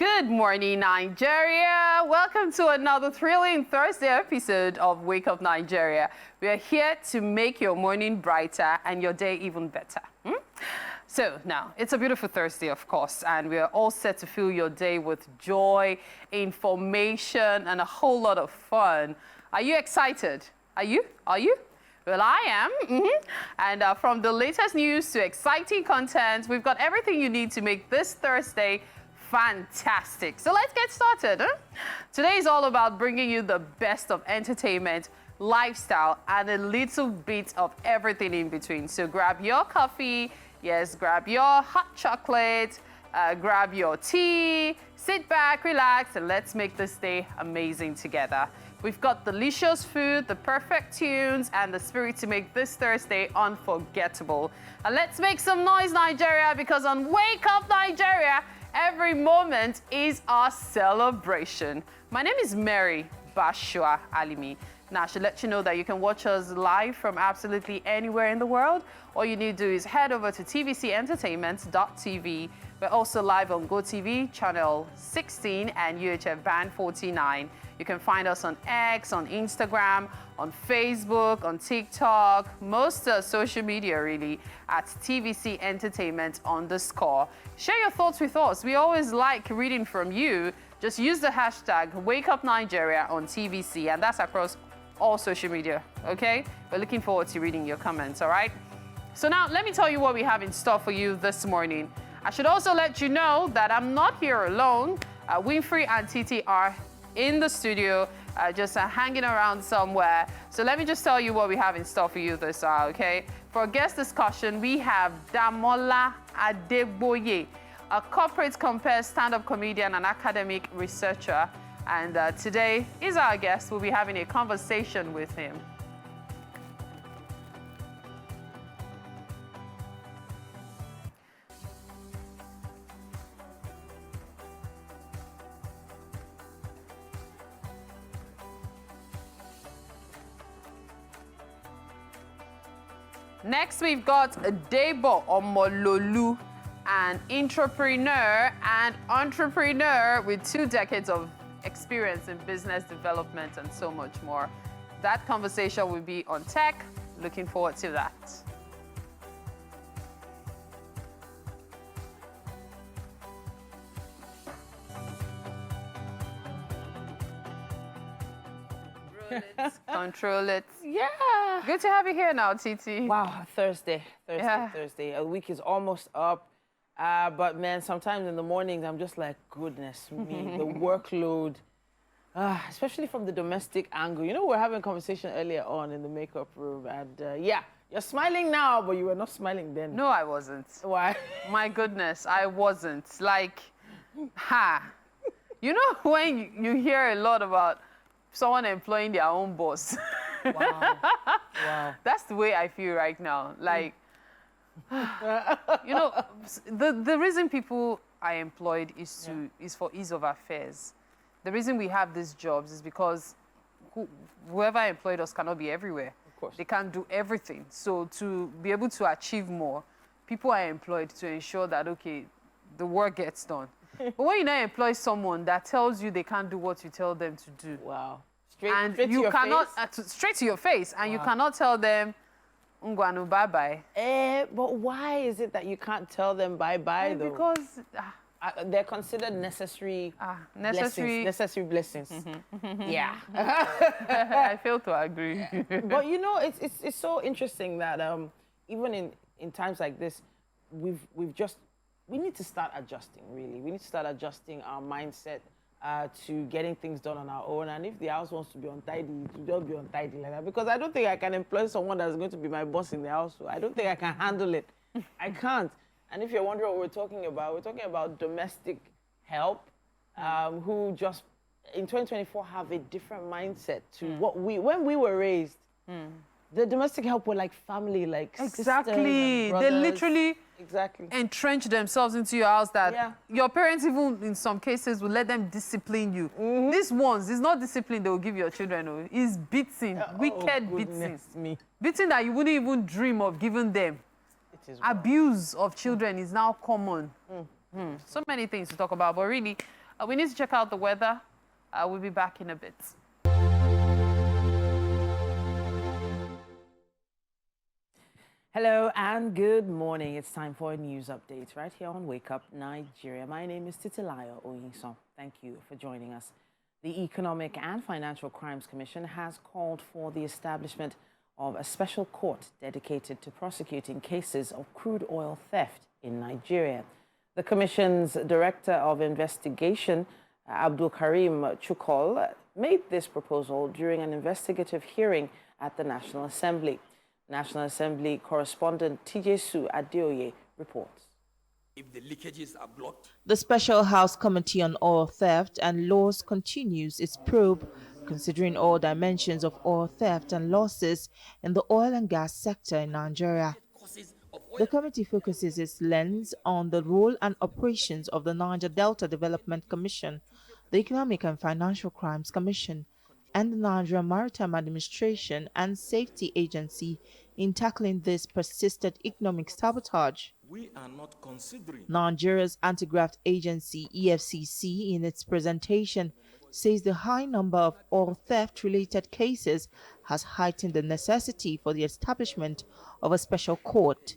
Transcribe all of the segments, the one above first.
Good morning, Nigeria. Welcome to another thrilling Thursday episode of Wake Up Nigeria. We are here to make your morning brighter and your day even better. So now, it's a beautiful Thursday, of course, and we are all set to fill your day with joy, information, and a whole lot of fun. Are you excited? Are you? Well, I am. And from the latest news to exciting content, we've got everything you need to make this Thursday fantastic. So let's get started. Today is all about bringing you the best of entertainment, lifestyle, and a little bit of everything in between. So grab your coffee, yes, grab your hot chocolate, grab your tea, sit back, relax, and let's make this day amazing together. We've got delicious food, the perfect tunes, and the spirit to make this Thursday unforgettable. And let's make some noise, Nigeria, because on Wake Up Nigeria, every moment is our celebration. My name is Mary Bashua Alimi. Now, I should let you know that you can watch us live from absolutely anywhere in the world. All you need to do is head over to tvcentertainment.tv. We're also live on GOTV, channel 16, and UHF band 49. You can find us on X, on Instagram, on Facebook, on TikTok, most social media really, at TVC Entertainment _. Share your thoughts with us. We always like reading from you. Just use the hashtag WakeUpNigeria on TVC, and that's across all social media, okay? We're looking forward to reading your comments, all right? So now, let me tell you what we have in store for you this morning. I should also let you know that I'm not here alone. Winfrey and Titi are in the studio, just hanging around somewhere. So let me just tell you what we have in store for you this hour, okay? For guest discussion, we have Damola Adegboye, a corporate compare stand-up comedian and academic researcher. And today is our guest. We'll be having a conversation with him. Next, we've got Debo Omololu, an entrepreneur with 2 decades of experience in business development and so much more. That conversation will be on tech. Looking forward to that. Control it. Yeah. Good to have you here now, Titi. Wow, Thursday. A week is almost up. But man, sometimes in the mornings, I'm just like, goodness me, the workload, especially from the domestic angle. You know, we're having a conversation earlier on in the makeup room, and yeah, you're smiling now, but you were not smiling then. No, I wasn't. Why? My goodness, I wasn't. Like, you know when you hear a lot about someone employing their own boss. Wow. Wow. That's the way I feel right now. Like, you know, the reason people are employed is for ease of affairs. The reason we have these jobs is because whoever employed us cannot be everywhere. Of course. They can't do everything. So to be able to achieve more, people are employed to ensure that, okay, the work gets done. But when you now employ someone that tells you they can't do what you tell them to do. Wow. Straight to your face? Straight to your face. And you cannot tell them, Ngwanu, bye-bye. But why is it that you can't tell them bye-bye, though? Because they're considered necessary blessings. Yeah. I fail to agree. But you know, it's so interesting that even in times like this, we need to start adjusting, really. We need to start adjusting our mindset to getting things done on our own. And if the house wants to be untidy, it will just be untidy like that. Because I don't think I can employ someone that's going to be my boss in the house. I don't think I can handle it. I can't. And if you're wondering what we're talking about domestic help, who just in 2024 have a different mindset to when we were raised. The domestic help were like family, like exactly. Sisters and they literally entrench themselves into your house that your parents even in some cases will let them discipline you. These ones, it's not discipline they will give your children. No. It's beating, wicked beating. Beating that you wouldn't even dream of giving them. It is abuse of children is now common. So many things to talk about, but really, We need to check out the weather. We'll be back in a bit. Hello and good morning. It's time for a news update right here on Wake Up Nigeria. My name is Titilayo Oyinson. Thank you for joining us. The Economic and Financial Crimes Commission has called for the establishment of a special court dedicated to prosecuting cases of crude oil theft in Nigeria. The Commission's Director of Investigation, Abdul Karim Chukol, made this proposal during an investigative hearing at the National Assembly. National Assembly correspondent Tijesu Adeoye reports. If the leakages are blocked. The Special House Committee on Oil Theft and Laws continues its probe, considering all dimensions of oil theft and losses in the oil and gas sector in Nigeria. The committee focuses its lens on the role and operations of the Niger Delta Development Commission, the Economic and Financial Crimes Commission, and the Nigeria Maritime Administration and Safety Agency in tackling this persistent economic sabotage. We are not considering. Nigeria's anti-graft agency, EFCC, in its presentation, says the high number of oil theft-related cases has heightened the necessity for the establishment of a special court.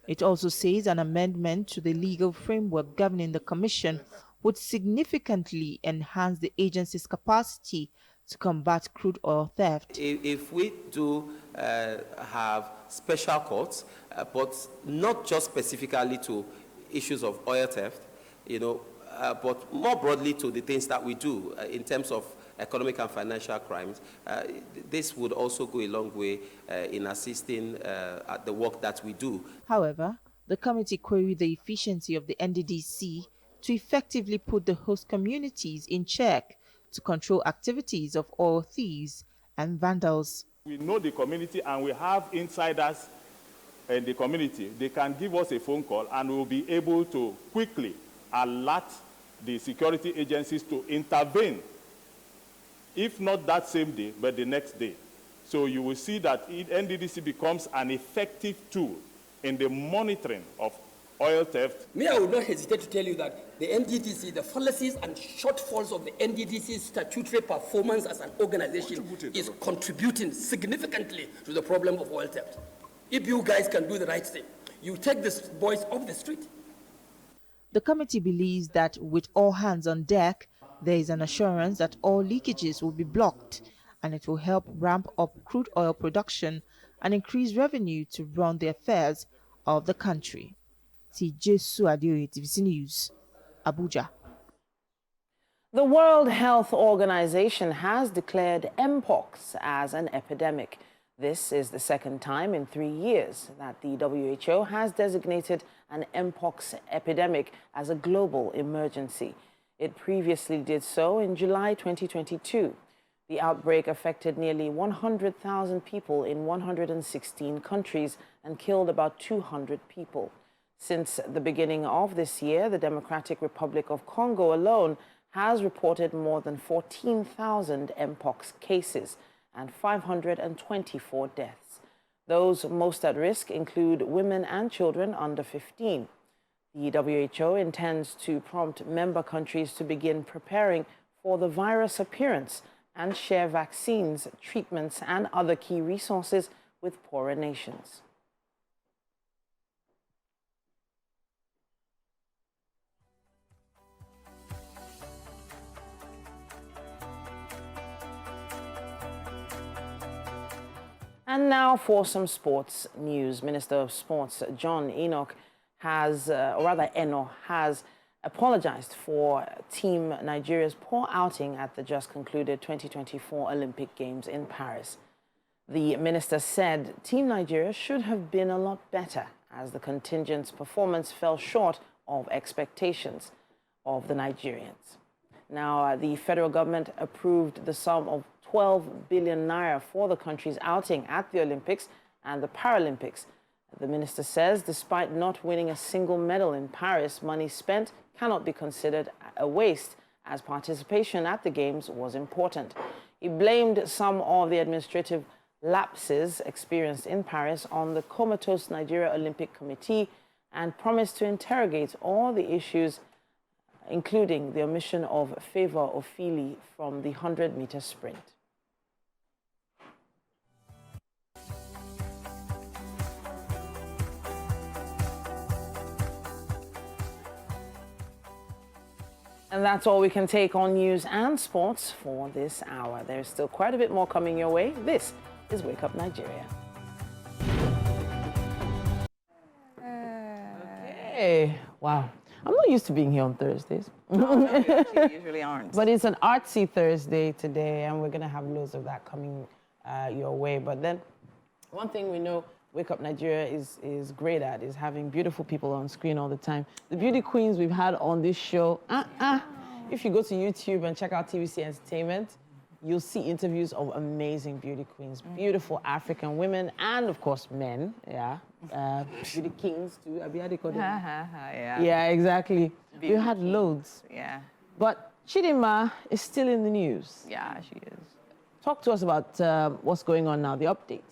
It also says an amendment to the legal framework governing the commission would significantly enhance the agency's capacity to combat crude oil theft. If we do have special courts, but not just specifically to issues of oil theft, but more broadly to the things that we do in terms of economic and financial crimes, this would also go a long way in assisting at the work that we do. However, the committee queried the efficiency of the NDDC to effectively put the host communities in check to control activities of oil thieves and vandals. We know the community and we have insiders in the community. They can give us a phone call and we'll be able to quickly alert the security agencies to intervene, if not that same day, but the next day. So you will see that NDDC becomes an effective tool in the monitoring of oil theft. Me, I would not hesitate to tell you that the NDDC, the fallacies and shortfalls of the NDDC's statutory performance as an organization is contributing significantly to the problem of oil theft. If you guys can do the right thing, you take these boys off the street. The committee believes that with all hands on deck, there is an assurance that all leakages will be blocked, and it will help ramp up crude oil production and increase revenue to run the affairs of the country. Tijesu Adeoye, TVC News, Abuja. The World Health Organization has declared Mpox as an epidemic. This is the second time in 3 years that the WHO has designated an Mpox epidemic as a global emergency. It previously did so in July 2022. The outbreak affected nearly 100,000 people in 116 countries and killed about 200 people. Since the beginning of this year, the Democratic Republic of Congo alone has reported more than 14,000 Mpox cases and 524 deaths. Those most at risk include women and children under 15. The WHO intends to prompt member countries to begin preparing for the virus appearance and share vaccines, treatments, and other key resources with poorer nations. And now for some sports news. Minister of Sports John Enoch has apologized for Team Nigeria's poor outing at the just concluded 2024 Olympic Games in Paris. The minister said Team Nigeria should have been a lot better as the contingent's performance fell short of expectations of the Nigerians. Now, the federal government approved the sum of 12 billion naira for the country's outing at the Olympics and the Paralympics. The minister says despite not winning a single medal in Paris, money spent cannot be considered a waste as participation at the Games was important. He blamed some of the administrative lapses experienced in Paris on the comatose Nigeria Olympic Committee and promised to interrogate all the issues including the omission of Favor Ofili from the 100-meter sprint. And that's all we can take on news and sports for this hour. There's still quite a bit more coming your way. This is Wake Up Nigeria. Okay. Wow. I'm not used to being here on Thursdays. No, we actually usually aren't. But it's an artsy Thursday today, and we're going to have loads of that coming your way. But then one thing we know Wake Up Nigeria is great at is having beautiful people on screen all the time. The beauty queens we've had on this show, if you go to YouTube and check out TVC Entertainment, you'll see interviews of amazing beauty queens, beautiful African women, and of course men, beauty kings too. Yeah, exactly. We had loads. Yeah. But Chidinma is still in the news. Yeah, she is. Talk to us about what's going on now, the updates.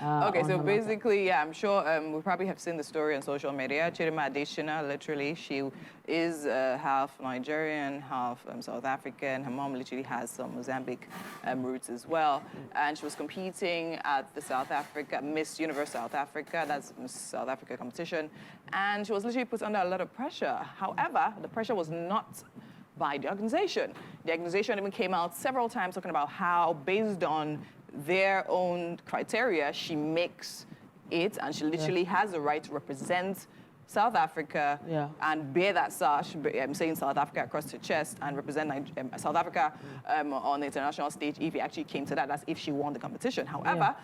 Okay, so basically, yeah, I'm sure we probably have seen the story on social media. Chidinma Adesina, literally, she is half Nigerian, half South African. Her mom literally has some Mozambique roots as well. And she was competing at the Miss Universe South Africa, that's Miss South Africa competition. And she was literally put under a lot of pressure. However, the pressure was not by the organization. The organization even came out several times talking about how, based on their own criteria, she makes it, and she literally has the right to represent South Africa and bear that sash, saying South Africa across her chest, and represent South Africa on the international stage if it actually came to that. That's if she won the competition. However,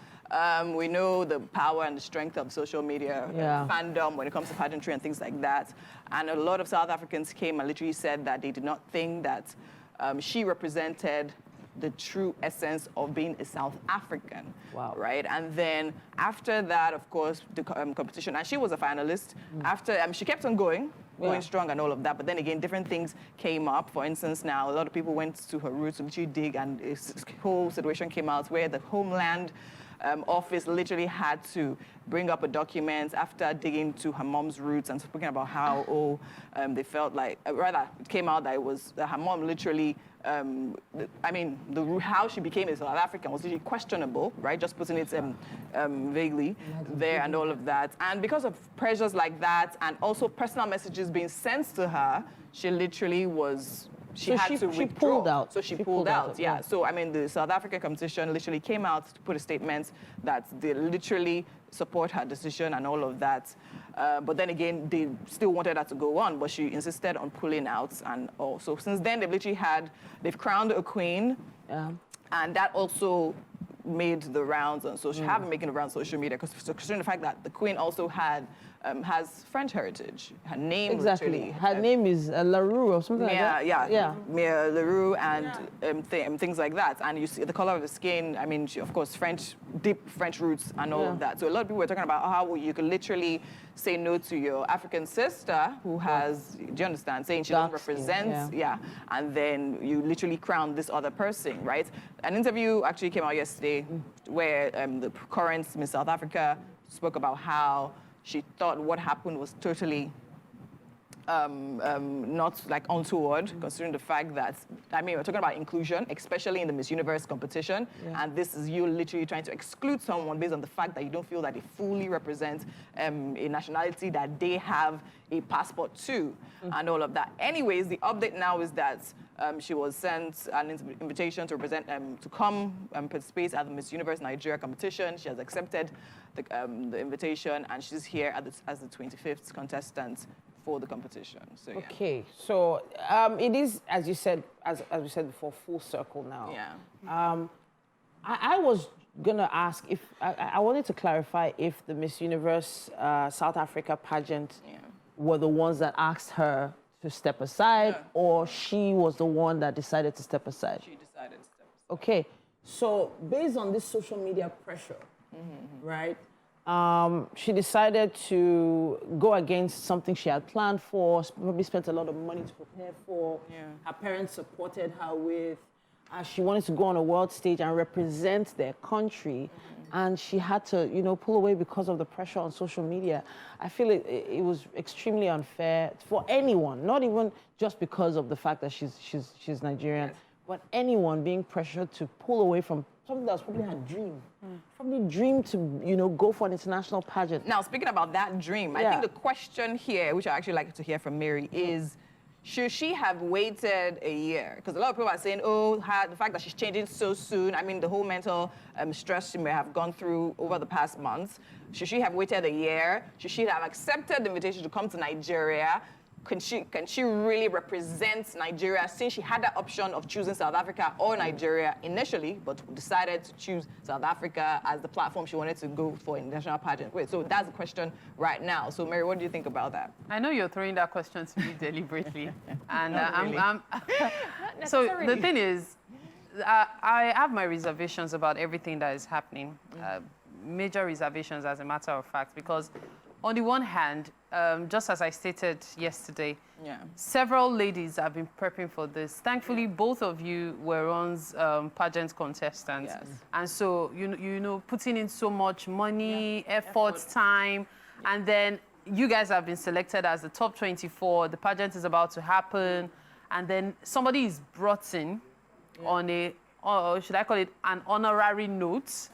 we know the power and the strength of social media fandom when it comes to pageantry and things like that. And a lot of South Africans came and literally said that they did not think that she represented the true essence of being a South African, right? And then after that, of course, the competition, and she was a finalist. After, she kept on going strong and all of that, but then again, different things came up. For instance, now, a lot of people went to her roots to literally dig, and this whole situation came out where the Homeland office literally had to bring up a document after digging to her mom's roots and speaking about how, they felt like, rather, it came out that it was that her mom literally, how she became a South African was literally questionable, right? Just putting it vaguely there and all of that. And because of pressures like that and also personal messages being sent to her, she literally was... She pulled out. So she pulled out, yeah. So, the South Africa competition literally came out to put a statement that they literally support her decision and all of that. But then again, they still wanted her to go on, but she insisted on pulling out. And also, since then, they've crowned a queen. Yeah. And that also made the rounds on social, have been making the rounds on social media, considering the fact that the queen also has French heritage. Her name literally. Her name is Leroux or something like that. Yeah. Mia Leroux and things like that. And you see the color of the skin. She, of course, deep French roots and all of that. So a lot of people were talking about how you could literally say no to your African sister who has, do you understand, saying she doesn't represent, and then you literally crown this other person, right? An interview actually came out yesterday where the current Miss South Africa spoke about how she thought what happened was totally not untoward, considering the fact that, we're talking about inclusion, especially in the Miss Universe competition, and this is you literally trying to exclude someone based on the fact that you don't feel that they fully represent a nationality that they have a passport to, and all of that. Anyways, the update now is that she was sent an invitation to represent, to come and participate at the Miss Universe Nigeria competition. She has accepted the invitation, and she's here as the 25th contestant for the competition. So, okay, so it is, as you said, as we said before, full circle now. Yeah. I was gonna ask if I wanted to clarify if the Miss Universe South Africa pageant were the ones that asked her to step aside, or she was the one that decided to step aside. She decided to step aside. Okay, so based on this social media pressure, right? She decided to go against something she had planned for, probably spent a lot of money to prepare for. Her parents supported her with. She wanted to go on a world stage and represent their country. and she had to, you know, pull away because of the pressure on social media. I feel it was extremely unfair for anyone, not even just because of the fact that she's Nigerian, but anyone being pressured to pull away from something that was probably her dream. Probably dream to, you know, go for an international pageant. Now, speaking about that dream, I think the question here, which I actually like to hear from Mary, is should she have waited a year? Because a lot of people are saying, oh, the fact that she's changing so soon, I mean, the whole mental stress she may have gone through over the past months. Should she have waited a year? Should she have accepted the invitation to come to Nigeria? Can she really represent Nigeria, since she had that option of choosing South Africa or Nigeria initially, but decided to choose South Africa as the platform she wanted to go for in national pageant? Wait, so that's the question right now. So Mary, what do you think about that? I know you're throwing that question to me deliberately, and really. So the thing is, I have my reservations about everything that is happening. Major reservations, as a matter of fact, because on the one hand, just as I stated yesterday, several ladies have been prepping for this. Thankfully, both of you were on pageant contestants. And so, you know, putting in so much money, effort, time, and then you guys have been selected as the top 24. The pageant is about to happen. And then somebody is brought in on a, or should I call it an honorary note,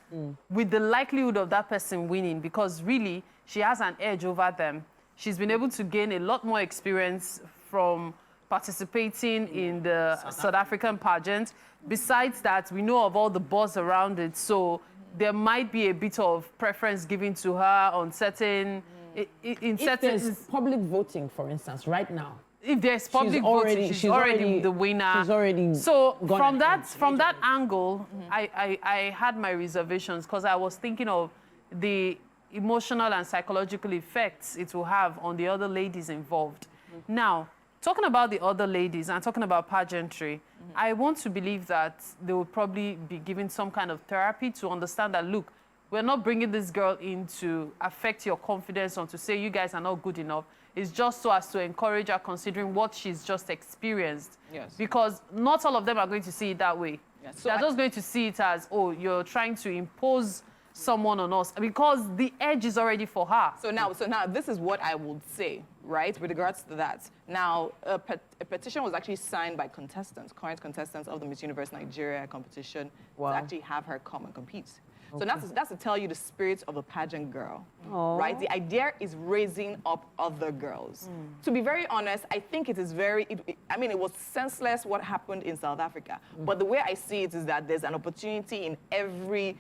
with the likelihood of that person winning, because really, she has an edge over them. She's been able to gain a lot more experience from participating in the South African pageant. Besides that, we know of all the buzz around it, so there might be a bit of preference given to her on certain... If there's public voting, for instance, right now, if there's public voting, she's already the winner. She's already so from that angle, I had my reservations, because I was thinking of the emotional and psychological effects it will have on the other ladies involved. Now, talking about the other ladies and talking about pageantry, I want to believe that they will probably be given some kind of therapy to understand that, look, we're not bringing this girl in to affect your confidence or to say you guys are not good enough. It's just so as to encourage her, considering what she's just experienced. Because not all of them are going to see it that way. So they're just going to see it as, oh, you're trying to impose someone on us, because the edge is already for her. So now this is what I would say, right, with regards to that. Now, a petition was actually signed by current contestants of the Miss Universe Nigeria competition to actually have her come and compete. So that's to tell you the spirit of a pageant girl, right? The idea is raising up other girls. To be very honest, I think it is I mean, it was senseless what happened in South Africa. But the way I see it is that there's an opportunity in every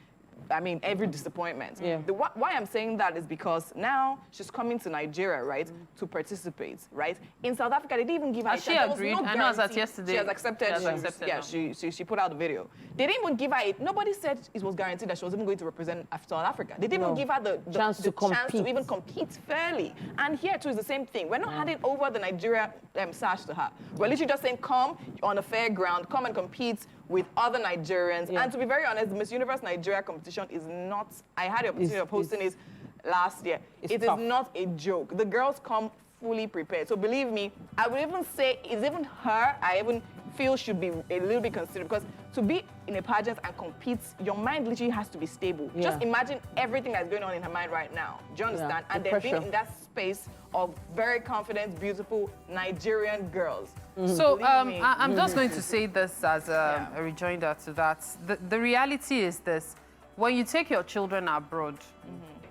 disappointment. Why I'm saying that is because now she's coming to Nigeria, right, to participate, right? In South Africa, they didn't even give her a chance. She agreed. I know that yesterday. She has accepted. She put out the video. They didn't even give her nobody said it was guaranteed that she was even going to represent South Africa. They didn't even give her the chance to even compete fairly. And here too is the same thing. We're not handing over the Nigeria sash to her. We're literally just saying, come on a fair ground, come and compete with other Nigerians. And to be very honest, the Miss Universe Nigeria competition is not, I had the opportunity of hosting this last year. It is not a joke. The girls come fully prepared. So believe me, I would even say it's even her, I even feel should be a little bit considered, because to be in a pageant and compete, your mind literally has to be stable. Just imagine everything that's going on in her mind right now. Do you understand? And they've been in that space of very confident, beautiful Nigerian girls. So I'm just going to say this as a rejoinder to that. The reality is this. When you take your children abroad,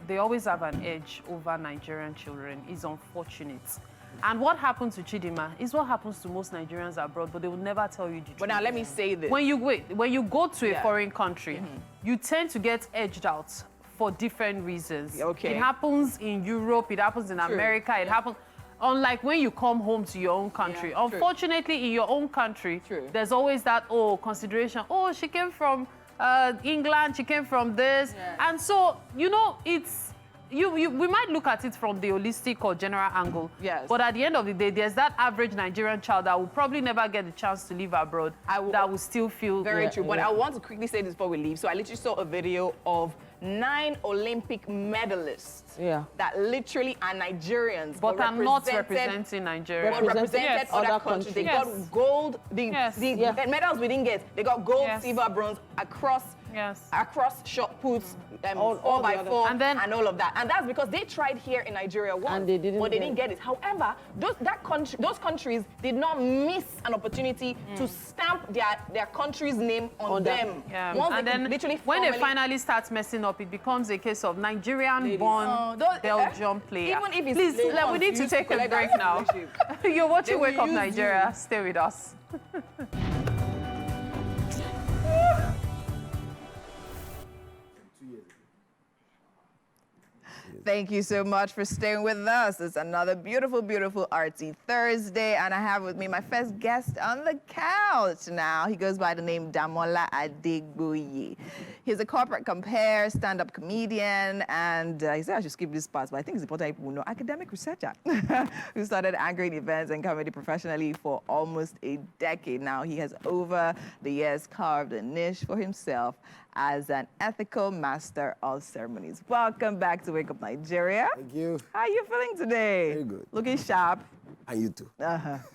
they always have an edge over Nigerian children. It's unfortunate. And what happens to Chidima is what happens to most Nigerians abroad, but they will never tell you the truth. But now let me say this. When you go to a foreign country, you tend to get edged out for different reasons. It happens in Europe, it happens in America, it happens... Unlike when you come home to your own country. Unfortunately, in your own country, there's always that, consideration. Oh, she came from England, she came from this. And so, you know, it's... we might look at it from the holistic or general angle. But at the end of the day, there's that average Nigerian child that will probably never get the chance to live abroad, that will still feel... Very true. But I want to quickly say this before we leave. So I literally saw a video of 9 Olympic medalists that literally are Nigerians, but are not representing Nigeria. But represented other countries. They got gold. The medals we didn't get. They got gold, silver, bronze across Yes. across shot puts, All 4x4, And then- and all of that. And that's because they tried here in Nigeria once, And they didn't but they get didn't it. get it. However, those countries did not miss an opportunity to stamp their country's name on them. Yeah. Once And they then could literally when they formally- finally start messing up, it becomes a case of Nigerian-born Belgium player. Even if it's Please, late we ones, need to you take a collect break that now. scholarship. You're watching They will Wake Up use Nigeria. you. Stay with us. Thank you so much for staying with us. It's another beautiful, beautiful Artsy Thursday, and I have with me my first guest on the couch now. He goes by the name Damola Adegboye. He's a corporate compare, stand-up comedian, and he said I should skip this part, but I think it's important people know academic researcher who started anchoring events and comedy professionally for almost a decade now. He has over the years carved a niche for himself as an ethical master of ceremonies. Welcome back to Wake Up Nigeria. Thank you. How are you feeling today? Very good. Looking sharp. And you too.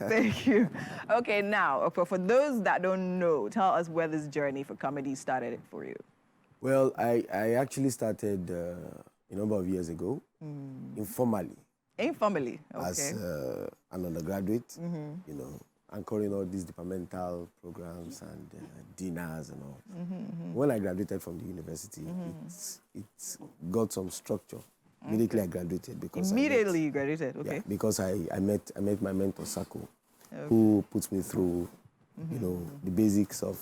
Thank you. Okay, now, for those that don't know, tell us where this journey for comedy started for you. Well, I actually started a number of years ago, informally, Informally, okay. as an undergraduate, you know, anchoring all these departmental programs and dinners and all. When I graduated from the university, it's got some structure. Immediately I graduated because Immediately you graduated, yeah, okay. because I met my mentor Sako, who puts me through, you know, the basics of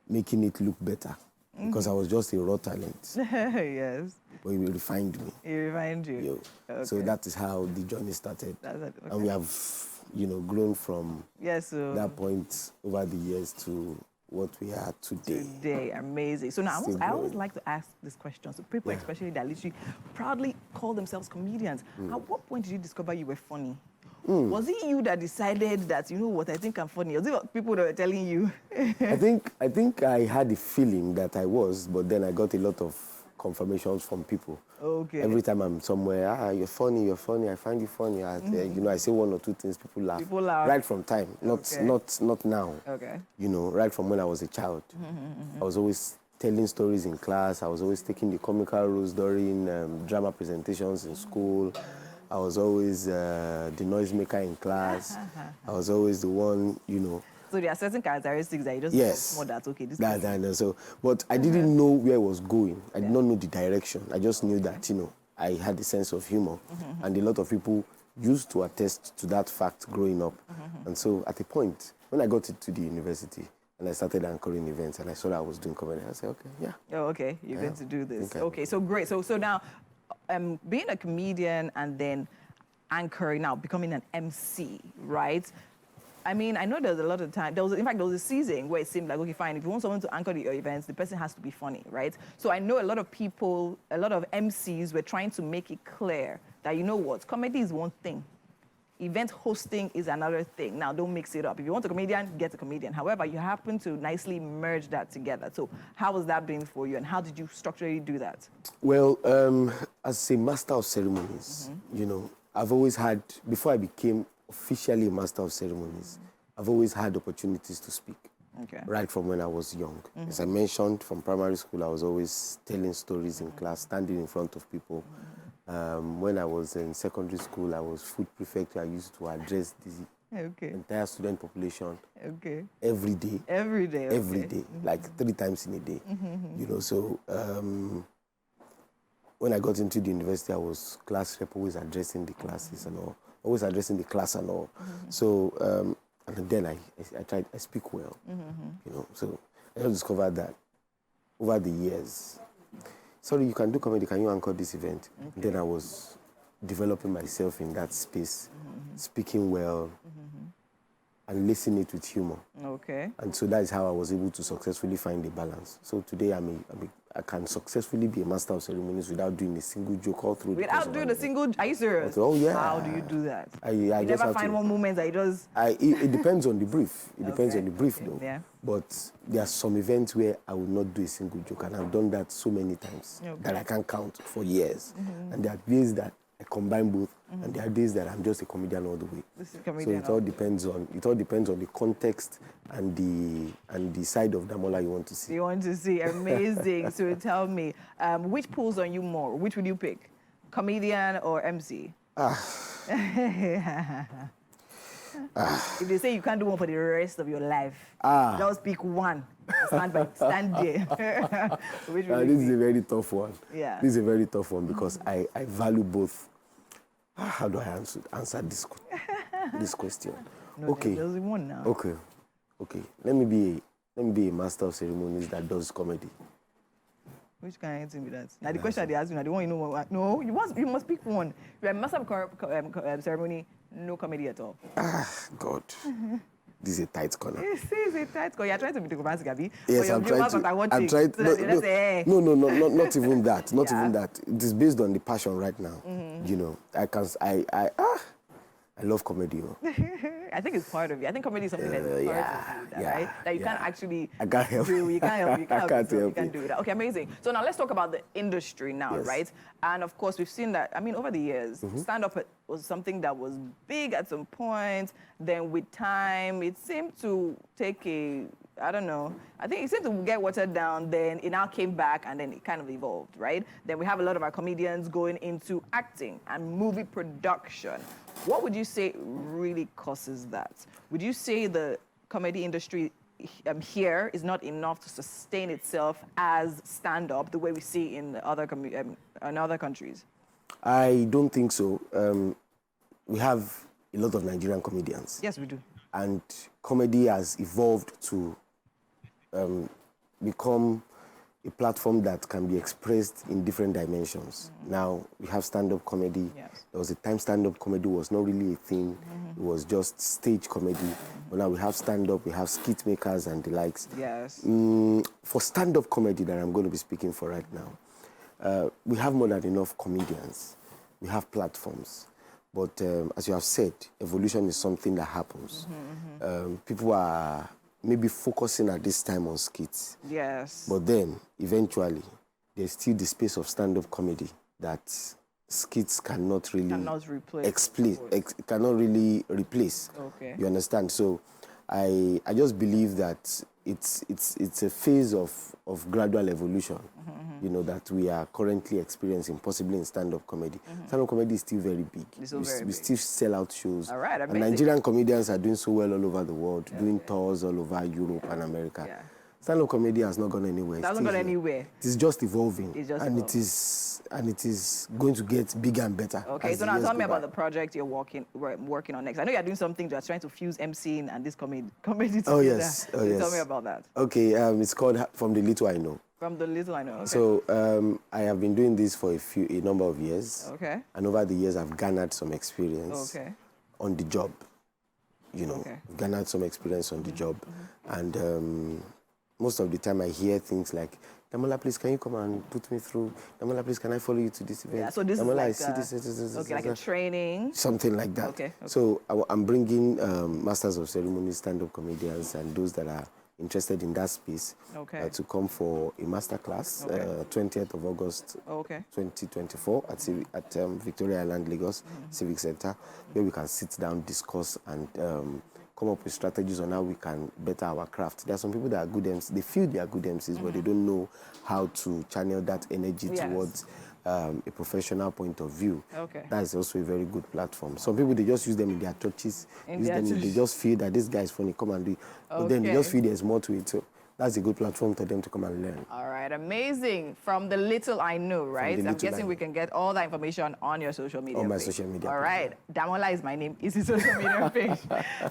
making it look better. Because I was just a raw talent, Yes, but he refined me. he refined you. You know. So Okay. that is how the journey started. That's it, And we have, you know, grown from Yes, so that point over the years to what we are today. today, amazing. So now Still I always growing. like to ask this question. So people, especially that literally proudly call themselves comedians. At what point did you discover you were funny? Was it you that decided that, you know what, I think I'm funny? Was it people that were telling you? I think I had the feeling that I was, but then I got a lot of confirmations from people. Okay. Every time I'm somewhere, you're funny, I find you funny. You know, I say one or two things, people laugh. People laugh. Right from time, Okay. not now. Okay. You know, right from when I was a child. I was always telling stories in class. I was always taking the comical roles during drama presentations in school. I was always the noisemaker in class. I was always the one, you know. So there are certain characteristics that you just Yes. know that, okay, this That I know. So, but I didn't know where I was going. I did not know the direction. I just knew that, you know, I had a sense of humor. And a lot of people used to attest to that fact growing up. And so at a point, when I got into the university, and I started anchoring events, and I saw that I was doing comedy, I said, okay, yeah. Oh, okay, you're going to do this. think I Okay, so great. So now, being a comedian and then anchoring, now becoming an MC, right? I mean, I know there's a lot of time. In fact, there was a season where it seemed like, okay, fine, if you want someone to anchor your events, the person has to be funny, right? So I know a lot of people, a lot of MCs were trying to make it clear that, you know what, comedy is one thing. Event hosting is another thing. Now, don't mix it up. If you want a comedian, get a comedian. However, you happen to nicely merge that together. So how was that been for you, and how did you structurally do that? Well, as a master of ceremonies, you know, I've always had, before I became officially a master of ceremonies, I've always had opportunities to speak. Okay. Right from when I was young. As I mentioned, from primary school, I was always telling stories in class, standing in front of people. When I was in secondary school, I was food prefect. I used to address the Okay. entire student population Okay. every day. Every day. Every okay. day, like 3 times in a day. You know, so when I got into the university, I was class rep, always addressing the classes and all, always addressing the class and all. So, and then I speak well, you know, so I just discovered that over the years. Sorry, you can do comedy, can you anchor this event? And then I was developing myself in that space, speaking well, and listening it with humor. Okay. And so that is how I was able to successfully find a balance. So today I can successfully be a master of ceremonies without doing a single joke all through the course Without of doing an a event. single, are you serious? Oh, yeah. How do you do that? I You just never have find to, one moment that it does. it depends on the brief. It depends Okay, on the brief, okay, though. yeah. But there are some events where I will not do a single joke, and I've done that so many times Okay. that I can't count for years. And there are ways that I combine both, and there are days that I'm just a comedian all the way. This is So comedian. it all depends on the context and the side of Damola you want to see. You want to see? Amazing. So tell me, which pulls on you more? Which would you pick? Comedian or MC? If they say you can't do one for the rest of your life, just pick one. Stand there. Which would This is a very tough one. Yeah. This is a very tough one because I value both. How do I answer this question? No, Okay. there's one now. Okay. Let me be a master of ceremonies that does comedy. Which kind of thing be that? Now the question they ask you, now the one you know what? No, you must pick one. You're a master of ceremony, no comedy at all. God. This is a tight corner. This is a tight corner. You're trying to be diplomatic, Abi. Yes, I'm trying to. Not even that. Not even that. It is based on the passion right now. You know, I love comedy. I think it's part of you. I think comedy is something that's part of you, right? That you can't actually I can't help. do. You can't help. You can't help. You help can't it. do that. Okay, amazing. So now let's talk about the industry now, Yes. right? And of course, we've seen that, I mean, over the years, stand-up was something that was big at some point. Then with time, it seemed to take I don't know. I think it seemed to get watered down. Then it now came back, and then it kind of evolved, right? Then we have a lot of our comedians going into acting and movie production. What would you say really causes that? Would you say the comedy industry here is not enough to sustain itself as stand-up the way we see in other countries? I don't think so. We have a lot of Nigerian comedians. Yes, we do. And comedy has evolved to become a platform that can be expressed in different dimensions. Now, we have stand-up comedy. Yes. There was a time stand-up comedy was not really a thing. It was just stage comedy. But now we have stand-up, we have skit makers and the likes. Yes. For stand-up comedy that I'm going to be speaking for right now, we have more than enough comedians. We have platforms. But as you have said, evolution is something that happens. People are maybe focusing at this time on skits. Yes. But then, eventually, there's still the space of stand-up comedy that skits cannot really cannot really replace. Okay. You understand? So I just believe that it's a phase of gradual evolution, you know, that we are currently experiencing, possibly in stand-up comedy. Stand-up comedy is still very big. We still sell out shows. All right, and amazing. Nigerian comedians are doing so well all over the world, doing tours all over Europe and America. Yeah. Stand-up comedy has not gone anywhere. It hasn't gone anywhere. It is just evolving. It's just and evolving. it is going to get bigger and better. Okay, so now tell me about the project you're working on next. I know you're doing something that's trying to fuse MCing and this comedy together. Oh, yes. Oh, So yes. tell me about that. Okay, it's called From the Little I Know. From the little I know. Okay. So I have been doing this for a number of years. Okay. And over the years, I've garnered some experience on the job. You know, I've garnered some experience on the job. And most of the time I hear things like, Damola, please, can you come and put me through? Damola, please, can I follow you to this event? Yeah, so this Damola, is like, like a training. Something like that. Okay. So I'm bringing masters of ceremonies, stand-up comedians, and those that are interested in that space to come for a master class, 20th of August 2024 at Victoria Island, Lagos Civic Center, where we can sit down, discuss, and come up with strategies on how we can better our craft. There are some people that are good MCs. They feel they are good MCs, but they don't know how to channel that energy towards a professional point of view. That is also a very good platform. Some people, they just use them in their churches. They just feel that this guy is funny, come and do it. But then they just feel there's more to it. So that's a good platform for them to come and learn. All right, amazing. From the little I know, right? I'm guessing we can get all that information on your social media On my page. social media All page. right, Damola is my name. It's his social media page.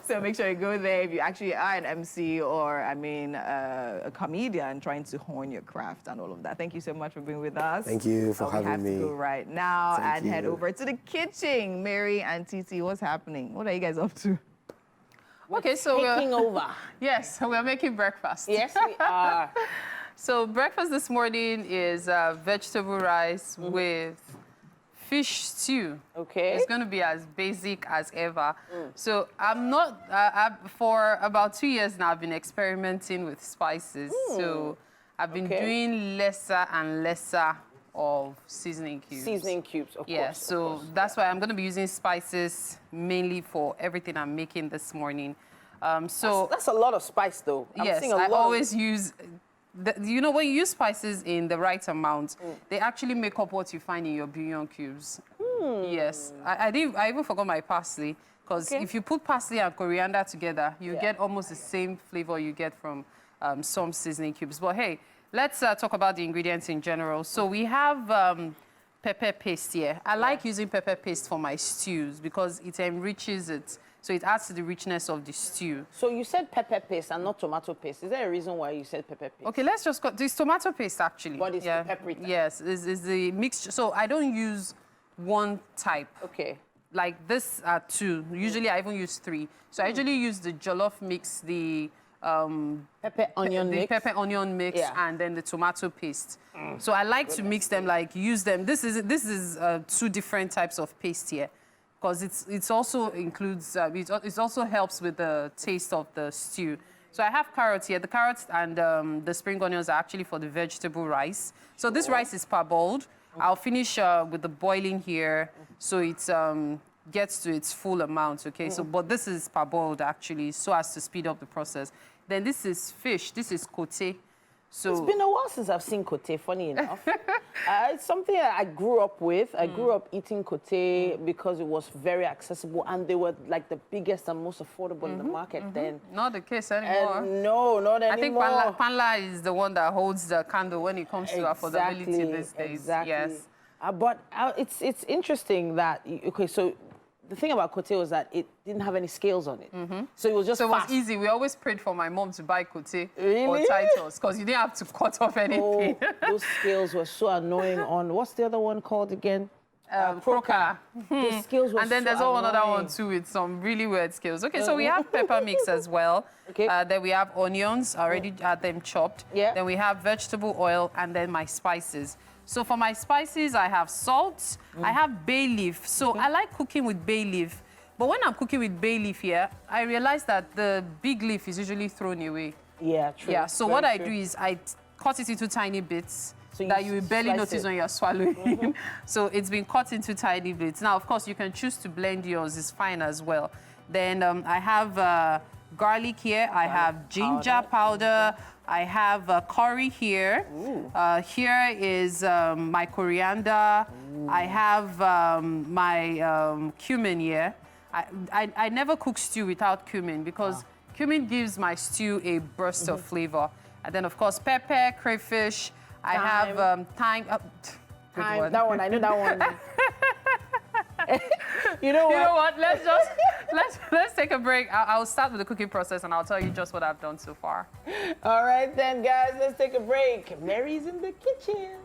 So make sure you go there if you actually are an MC or, I mean, a comedian trying to hone your craft and all of that. Thank you so much for being with us. Thank you for having me. We have to go right now Thank and you. head over to the kitchen. Mary and Titi, what's happening? What are you guys up to? Okay, so Taking over. Yes, we're making breakfast. Yes, we are. So breakfast this morning is vegetable rice with fish stew. Okay. It's going to be as basic as ever. So I'm not, for about 2 years now, I've been experimenting with spices. So I've been doing lesser and lesser of seasoning cubes. Seasoning cubes, of Yeah, course. so that's why I'm going to be using spices mainly for everything I'm making this morning. So that's a lot of spice, though. yes, I always use. You know, when you use spices in the right amount, they actually make up what you find in your bouillon cubes. Yes, I even forgot my parsley, because if you put parsley and coriander together, you get almost the same flavor you get from some seasoning cubes. But hey, let's talk about the ingredients in general. So we have pepper paste here. I like using pepper paste for my stews because it enriches it. So it adds to the richness of the stew. So you said pepper paste and not tomato paste. Is there a reason why you said pepper paste? Okay, let's just go. This tomato paste, actually. But it's the paprika. Yes, is the mixture. So I don't use one type. Okay. Like this are two. Usually I even use three. So I usually use the jollof mix, the pepper onion mix. pepper onion mix, and then the tomato paste. So I like to mix them, like use them. This is two different types of paste here, because it also includes it also helps with the taste of the stew. So I have carrots here. The carrots and the spring onions are actually for the vegetable rice. So this rice is parboiled. I'll finish with the boiling here, so it gets to its full amount. Okay. So, but this is parboiled actually, so as to speed up the process. Then this is fish. This is kote. So it's been a while since I've seen kote, funny enough. It's something I grew up with. I grew up eating kote because it was very accessible and they were like the biggest and most affordable in the market then. Not the case anymore. No, not anymore. I think Panla is the one that holds the candle when it comes to affordability these days. Exactly. Yes. But it's interesting that, okay, so the thing about kote was that it didn't have any scales on it. So it was just So it fast. was easy. We always prayed for my mom to buy kote Really? or Titus, because you didn't have to cut off anything. Oh, those scales were so annoying on, what's the other one called again? Crocker. The scales were And then so there's another one annoying. too with some really weird scales. Okay, so we have pepper mix as well. Okay. Then we have onions, already had them chopped. Yeah. Then we have vegetable oil and then my spices. So for my spices, I have salt, I have bay leaf. So I like cooking with bay leaf. But when I'm cooking with bay leaf here, I realize that the big leaf is usually thrown away. Yeah, true. Yeah, so Very what I true. do is I cut it into tiny bits So that you you will barely slice notice it. when you're swallowing. So it's been cut into tiny bits. Now, of course, you can choose to blend yours. It's fine as well. Then I have garlic here. I have ginger powder. I have curry here. Here is my coriander. I have my cumin here. I never cook stew without cumin because cumin gives my stew a burst of flavor. And then, of course, pepper, crayfish. I have thyme. Thyme, that one, I know that one. You know what? Let's take a break. I'll start with the cooking process and I'll tell you just what I've done so far. All right then, guys, let's take a break. Mary's in the kitchen.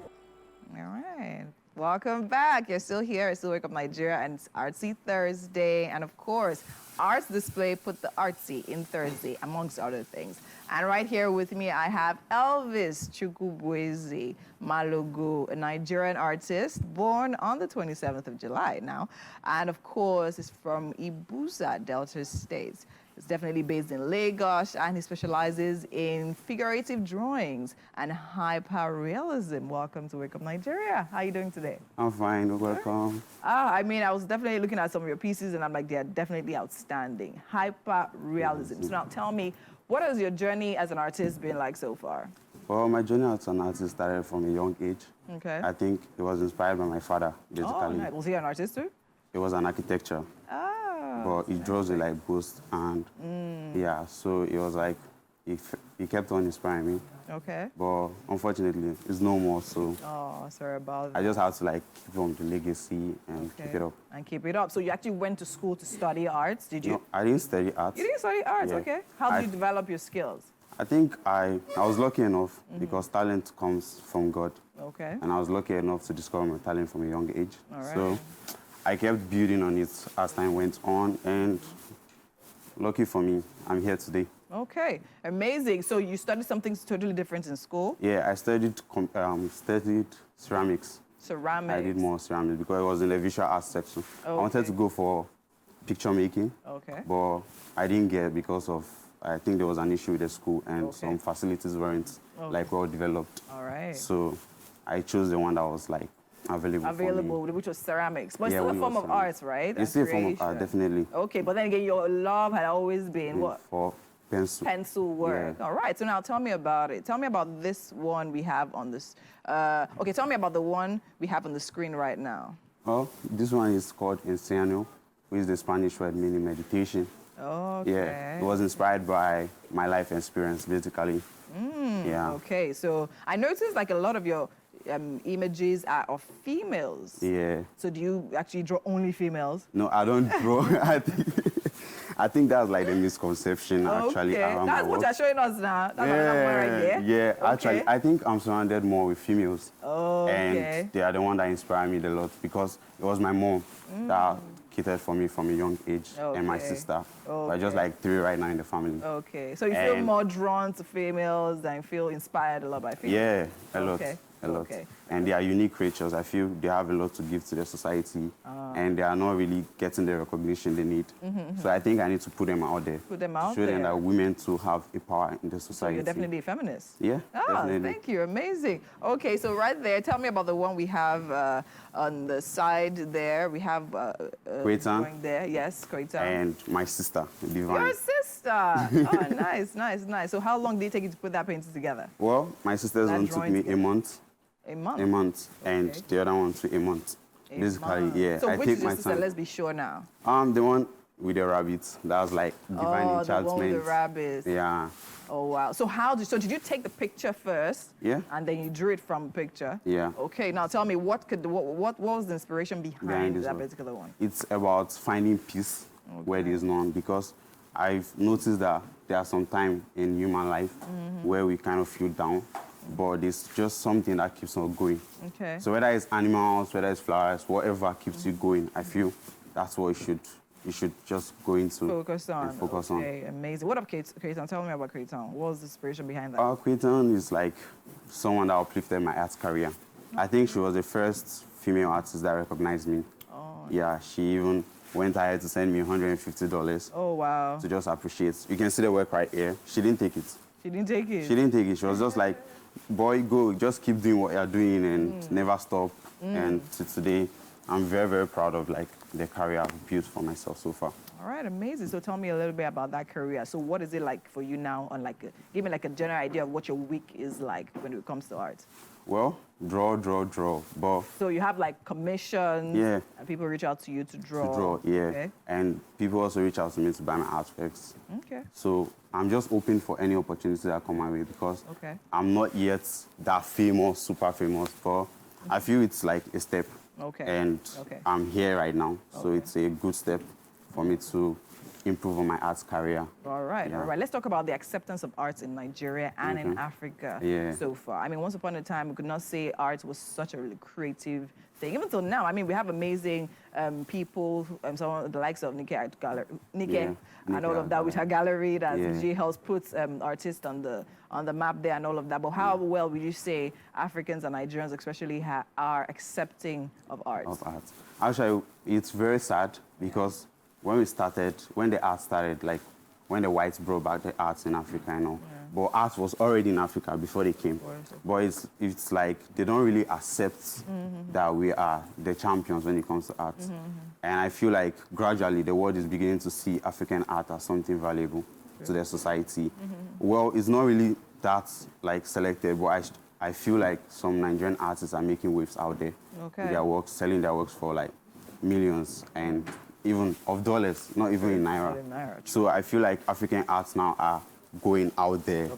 All right. Welcome back. You're still here. It's still Wake Up Nigeria, and it's Artsy Thursday. And of course, Arts Display put the artsy in Thursday, amongst other things. And right here with me, I have Elvis Chukwubueze Malogo, a Nigerian artist born on the 27th of July now. And of course, he's from Ibuza, Delta State. He's definitely based in Lagos, and he specializes in figurative drawings and hyperrealism. Welcome to Wake Up Nigeria. How are you doing today? I'm fine, welcome. I mean, I was definitely looking at some of your pieces, and I'm like, they're definitely outstanding. Hyperrealism. So now tell me, what has your journey as an artist been like so far? Well, my journey as an artist started from a young age. Okay. I think it was inspired by my father, basically. Oh, nice. Was he an artist too? It was an architecture, but he draws with like boost, and yeah, so it was like, he kept on inspiring me. Okay. But unfortunately, it's no more, so Oh, sorry about that. I just had to like keep on the legacy and keep it up. And keep it up. So you actually went to school to study arts, did you? No, I didn't study art. You didn't study arts, Yeah. okay. How did you develop your skills? I think I was lucky enough because talent comes from God. Okay. And I was lucky enough to discover my talent from a young age. All right. So I kept building on it as time went on, and lucky for me, I'm here today. Okay, amazing. So you studied something totally different in school? Yeah, I studied ceramics. Ceramics. I did more ceramics because I was in the visual arts section. I wanted to go for picture making, but I didn't get it because of, I think there was an issue with the school and some facilities weren't like well developed. All right. So I chose the one that was like available for me. Which was ceramics. But it's Yeah, still a which form was of art, right? It's still a form of art, definitely. Okay, but then again, your love had always been what? For pencil. Pencil work. Yeah. All right, so now tell me about it. Tell me about this one we have on this. Okay, tell me about the one we have on the screen right now. Oh, this one is called Enseño, which is the Spanish word meaning meditation. Okay. Yeah, it was inspired by my life experience, basically. Yeah. Okay, so I noticed like a lot of your images are of females. Yeah. So do you actually draw only females? No, I don't draw. I think that's like the misconception actually around That's my what work. you're showing us now. That's what I'm right here. Yeah, actually, I think I'm surrounded more with females. Okay. And they are the one that inspire me a lot because it was my mom that catered for me from a young age and my sister. We're just like 3 right now in the family. Okay, so you feel more drawn to females than feel inspired a lot by females? Yeah, a lot. Okay. A lot. Okay. And they are unique creatures. I feel they have a lot to give to the society and they are not really getting the recognition they need. So I think I need to put them out there. Put them out show there. them that women too have a power in the society. So you're definitely a feminist. Yeah, definitely. Thank you. Amazing. Okay, so right there, tell me about the one we have on the side there. We have Kwaitan. going there. Yes, Kwaitan. And my sister, Divine. Your sister. Oh, nice, nice, nice. So how long did it take you to put that painting together? Well, my sister's one took me a month. A month? A month. And the other one took a month. Basically, yeah. So I which take is your my sister? time. Let's be sure now. The one with the rabbits. That was like divine enchantment. The one with the rabbits. Yeah. Oh, wow. So did you take the picture first? Yeah. And then you drew it from the picture? Yeah. Okay, now tell me, what was the inspiration behind that particular one? It's about finding peace where there's none, because I've noticed that there are some time in human life where we kind of feel down, but it's just something that keeps us going. Okay. So whether it's animals, whether it's flowers, whatever keeps you going, I feel that's what you should just go into. Focus on. Okay, amazing. What about Kwaitan? Tell me about Kwaitan. What was the inspiration behind that? Kwaitan is like someone that uplifted my art career. I think she was the first female artist that recognized me. Oh. Yeah, she even went ahead to send me $150. Oh, wow. To just appreciate. You can see the work right here. She didn't take it. She didn't take it? She didn't take it. She was just like, boy, go, just keep doing what you're doing and never stop. And to today, I'm very, very proud of like the career I've built for myself so far. All right, amazing. So tell me a little bit about that career. So what is it like for you now? On give me like a general idea of what your week is like when it comes to art. Well, draw. But so you have like commissions. Yeah. And people reach out to you to draw. To draw, yeah. Okay. And people also reach out to me to buy my artworks. Okay. So I'm just open for any opportunities that come my way because okay. I'm not yet that famous, super famous, but I feel it's like a step. Okay. And I'm here right now, so it's a good step for me to improve on my arts career. All right, all right. Let's talk about the acceptance of arts in Nigeria and in Africa so far. I mean, once upon a time, we could not say art was such a really creative thing. Even till now, I mean, we have amazing people, some of the likes of Nike and all of that, with her gallery that G helps puts artists on the map there and all of that. But how well would you say Africans and Nigerians especially are accepting of art? Of art. Actually, it's very sad because when the art started, like when the whites brought back the arts in Africa, you know, but art was already in Africa before they came. But it's like they don't really accept that we are the champions when it comes to art. And I feel like gradually the world is beginning to see African art as something valuable to their society. Well, it's not really that like selected, but I feel like some Nigerian artists are making waves out there. With their works, selling their works for like millions and even of dollars, not even in Naira. So I feel like African arts now are going out there,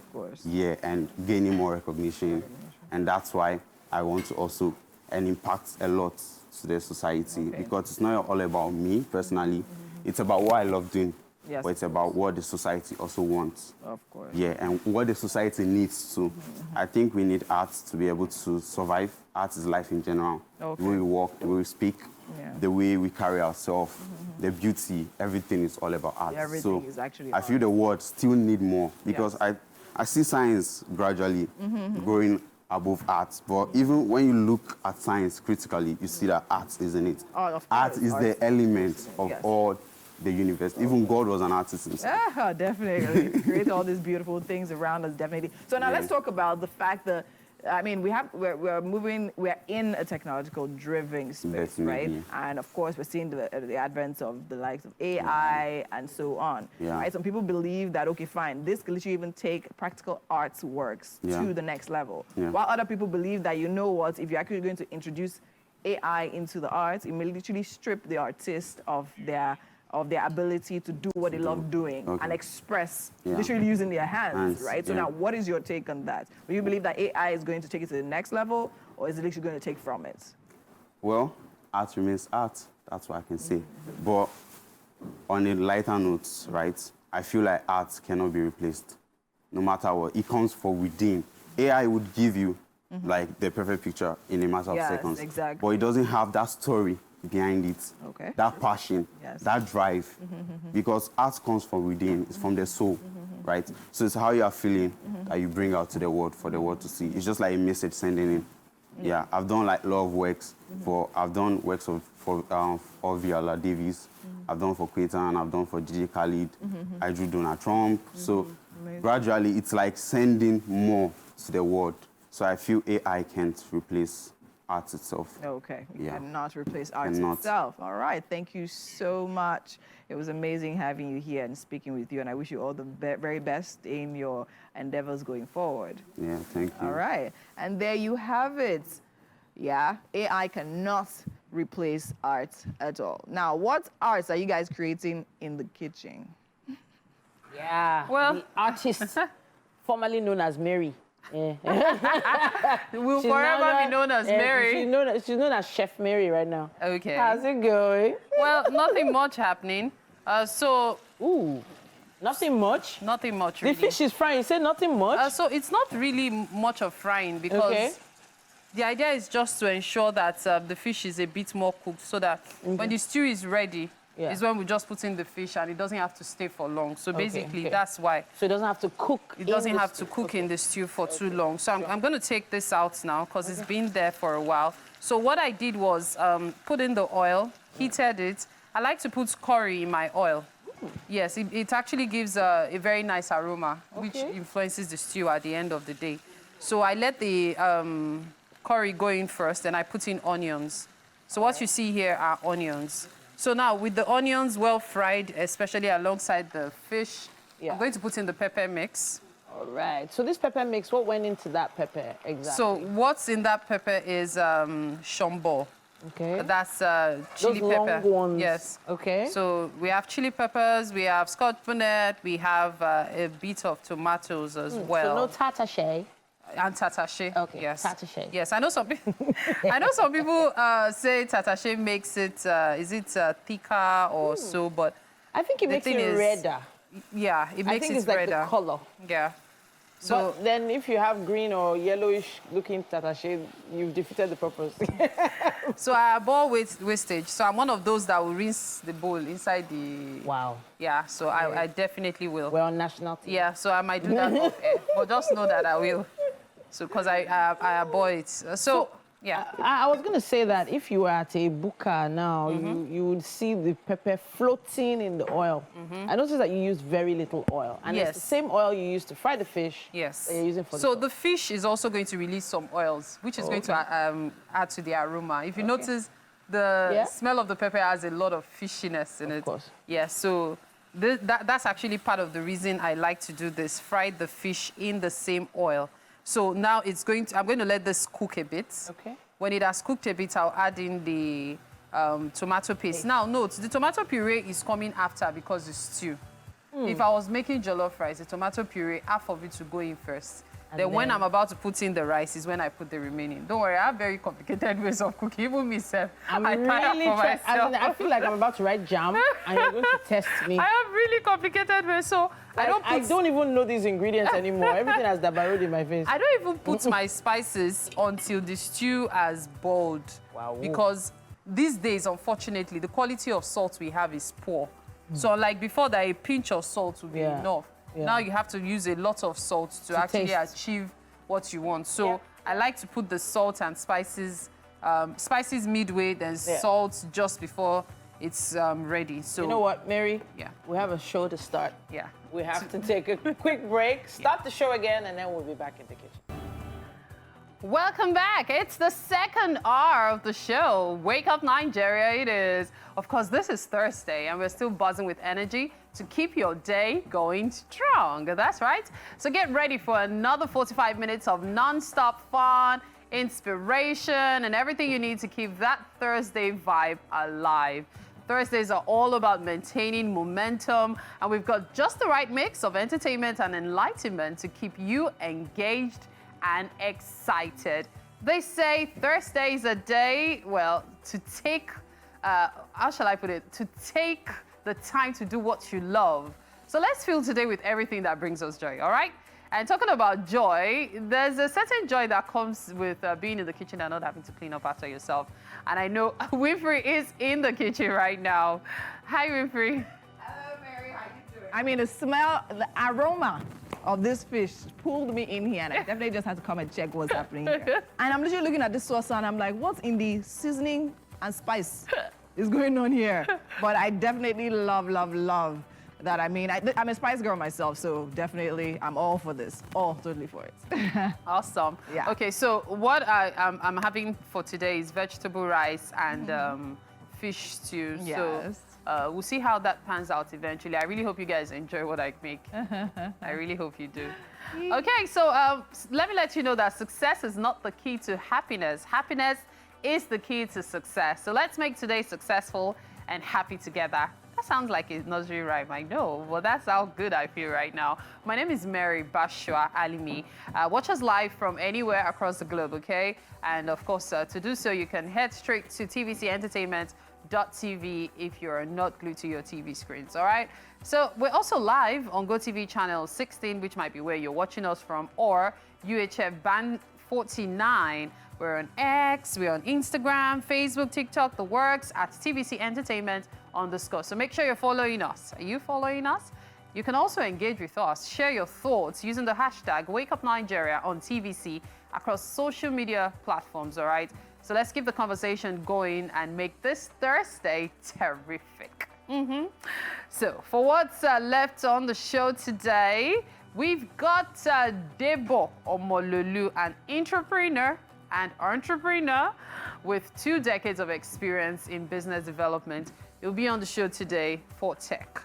and gaining more recognition. And that's why I want to also impact a lot to the society because it's not all about me personally. It's about what I love doing. But it's about what the society also wants. Of course. Yeah, and what the society needs to. I think we need art to be able to survive. Art is life in general. The way we walk, the way we speak, the way we carry ourselves, the beauty, everything is all about art. Everything is actually I feel the world still need more because I see science gradually growing above art. But even when you look at science critically, you see that art is in it. Art is the element of all the universe. Even God was an artist himself. Yeah, definitely. Create all these beautiful things around us, definitely. So now let's talk about the fact that I mean, we're in a technological driven space, right? And of course, we're seeing the advent of the likes of AI and so on, right? Some people believe that, okay, fine, this can literally even take practical arts works to the next level. While other people believe that, you know what, if you're actually going to introduce AI into the arts, it may literally strip the artist of their ability to do what they love doing and express, literally using their hands, right? So now, what is your take on that? Do you believe that AI is going to take it to the next level, or is it literally going to take from it? Well, art remains art. That's what I can say. But on a lighter note, right, I feel like art cannot be replaced, no matter what. It comes from within. AI would give you, like, the perfect picture in a matter of seconds. Exactly. But it doesn't have that story behind it, that passion, that drive, because art comes from within, it's from the soul, right? So it's how you are feeling that you bring out to the world for the world to see. It's just like a message sending in. Yeah, I've done like a lot of works I've done works for Viola Davis, I've done for Clayton, I've done for DJ Khaled, I drew Donald Trump. So gradually it's like sending more to the world. So I feel AI can't replace art itself. Okay, you cannot replace art itself. All right, thank you so much. It was amazing having you here and speaking with you, and I wish you all the very best in your endeavors going forward. Yeah, thank you. All right, and there you have it. Yeah, AI cannot replace art at all. Now, what arts are you guys creating in the kitchen? Yeah, well, the artist formerly known as Mary. Will forever be known as Mary. She's known as Chef Mary right now. Okay. How's it going? Well, nothing much happening. Nothing much? Nothing much, really. The fish is frying. You said nothing much? So it's not really much of frying because the idea is just to ensure that the fish is a bit more cooked so that when the stew is ready, is when we just put in the fish and it doesn't have to stay for long. So basically, that's why. So it doesn't have to cook. It doesn't have to cook in the stew for too long. So I'm going to take this out now because it's been there for a while. So what I did was put in the oil, heated it. I like to put curry in my oil. Yes, it actually gives a very nice aroma, which influences the stew at the end of the day. So I let the curry go in first, and I put in onions. So what you see here are onions. So now, with the onions well fried, especially alongside the fish, I'm going to put in the pepper mix. All right. So this pepper mix, what went into that pepper exactly? So what's in that pepper is shombo. Okay. That's chili Those pepper. Long ones. Yes. Okay. So we have chili peppers, we have scotch bonnet, we have a bit of tomatoes as well. So no tatache. And tatache. Okay. Yes. Tatache. Yes. I know some people. I know some people say tatache makes it. Is it thicker or so? But I think it makes it redder. Yeah, it makes it like redder. The color. Yeah. So but then if you have green or yellowish looking tatache, you've defeated the purpose. So I abhor wastage. So I'm one of those that will rinse the bowl inside the... Wow. Yeah, so I definitely will. We're on national TV. Yeah, so I might do that off air. But just know that I will. So, because I abhor it. So yeah. I was going to say that if you were at a buka now, you would see the pepper floating in the oil. I noticed that you use very little oil. And it's the same oil you use to fry the fish that you're using for the fish is also going to release some oils, which is going to add to the aroma. If you notice, the smell of the pepper has a lot of fishiness in it. Of course. Yeah, so that's actually part of the reason I like to do this, fry the fish in the same oil. So now I'm going to let this cook a bit. Okay. When it has cooked a bit, I'll add in the tomato paste. Now, note, the tomato puree is coming after because it's stew. If I was making jollof rice, the tomato puree, half of it to go in first. Then when I'm about to put in the rice is when I put the remaining. Don't worry, I have very complicated ways of cooking. Even myself, I feel like I'm about to write jam and you're going to test me. I have really complicated ways, so I don't even know these ingredients anymore. Everything has dabarod in my face. I don't even put my spices until the stew has boiled. Wow. Because these days, unfortunately, the quality of salt we have is poor. So like before that, a pinch of salt would be enough. Now you have to use a lot of salt to actually achieve what you want. So I like to put the salt and spices midway, then salt just before it's ready. So you know what, Mary? Yeah. We have a show to start. Yeah. We have to take a quick break, start the show again, and then we'll be back in the kitchen. Welcome back. It's the second hour of the show. Wake Up Nigeria it is. Of course, this is Thursday and we're still buzzing with energy to keep your day going strong. That's right. So get ready for another 45 minutes of non-stop fun, inspiration, and everything you need to keep that Thursday vibe alive. Thursdays are all about maintaining momentum, and we've got just the right mix of entertainment and enlightenment to keep you engaged and excited. They say Thursday is a day, well, to take, how shall I put it, to take the time to do what you love. So let's feel today with everything that brings us joy, all right? And talking about joy, there's a certain joy that comes with being in the kitchen and not having to clean up after yourself. And I know Winfrey is in the kitchen right now. Hi, Winfrey. Hello, Mary. How you doing? I mean, the smell, the aroma of this fish pulled me in here, and I definitely just had to come and check what's happening here. And I'm literally looking at this sauce, and I'm like, what's in the seasoning and spice is going on here? But I definitely love that. I mean, I'm a spice girl myself, so definitely I'm all for this. All totally for it. Awesome. Yeah. Okay, so what I'm having for today is vegetable rice and fish stew. Yes. So we'll see how that pans out eventually. I really hope you guys enjoy what I make. I really hope you do. Okay, so let me let you know that success is not the key to happiness. Happiness is the key to success. So let's make today successful and happy together. That sounds like a nursery rhyme, I know. Well, that's how good I feel right now. My name is Mary Bashua Alimi. Watch us live from anywhere across the globe, okay? And of course, to do so, you can head straight to tvcentertainment.tv if you're not glued to your TV screens, all right? So we're also live on GOTV channel 16, which might be where you're watching us from, or UHF band 49. We're on X, we're on Instagram, Facebook, TikTok, the works at TVC Entertainment _. So make sure you're following us. Are you following us? You can also engage with us. Share your thoughts using the hashtag WakeUpNigeria on TVC across social media platforms, all right? So let's keep the conversation going and make this Thursday terrific. So for what's left on the show today, we've got Debo Omololu, an entrepreneur with 2 decades of experience in business development. You'll be on the show today for tech.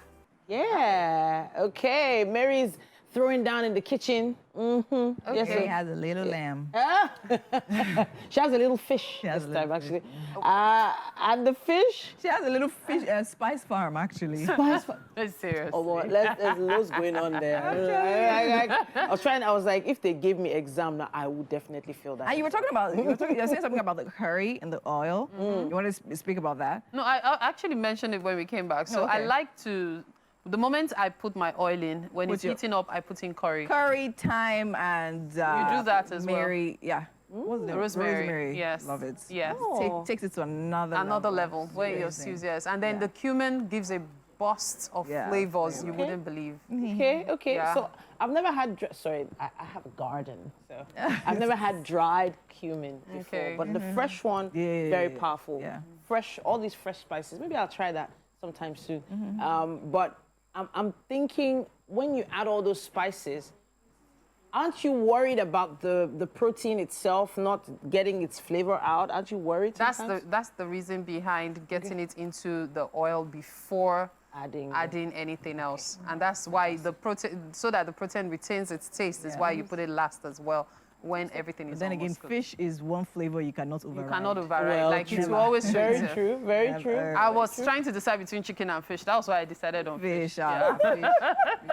Yeah, okay. Mary's throwing down in the kitchen. Okay. Yes, She has a little lamb. she has a little fish has this a time, little actually. And the fish? She has a little fish spice farm, actually. That's serious. Oh, well, there's loads going on there. I was like, if they gave me exam now, I would definitely feel that. And you were saying something about the curry and the oil. You want to speak about that? No, I actually mentioned it when we came back. So I like to, the moment I put my oil in, when it's heating up, I put in curry. Curry, thyme, and you do that as Mary, yeah. What's the Rosemary. Yes. Love it. Yes. Takes it to another level. Where your stews, yes. And then the cumin gives a burst of flavors you wouldn't believe. Okay. Yeah. So I've never had, I have a garden, so I've never had dried cumin before. But the fresh one, very powerful. Yeah. Fresh, all these fresh spices. Maybe I'll try that sometime soon. But I'm thinking, when you add all those spices, aren't you worried about the protein itself not getting its flavor out? Aren't you worried sometimes? That's the reason behind getting it into the oil before adding anything else. And that's why the protein, so that the protein retains its taste, is why you put it last as well, when everything is then again, cooked. Fish is one flavor you cannot override. You cannot override. Well, like it will always very true, very true. I was trying to decide between chicken and fish. That was why I decided on fish. Fish. You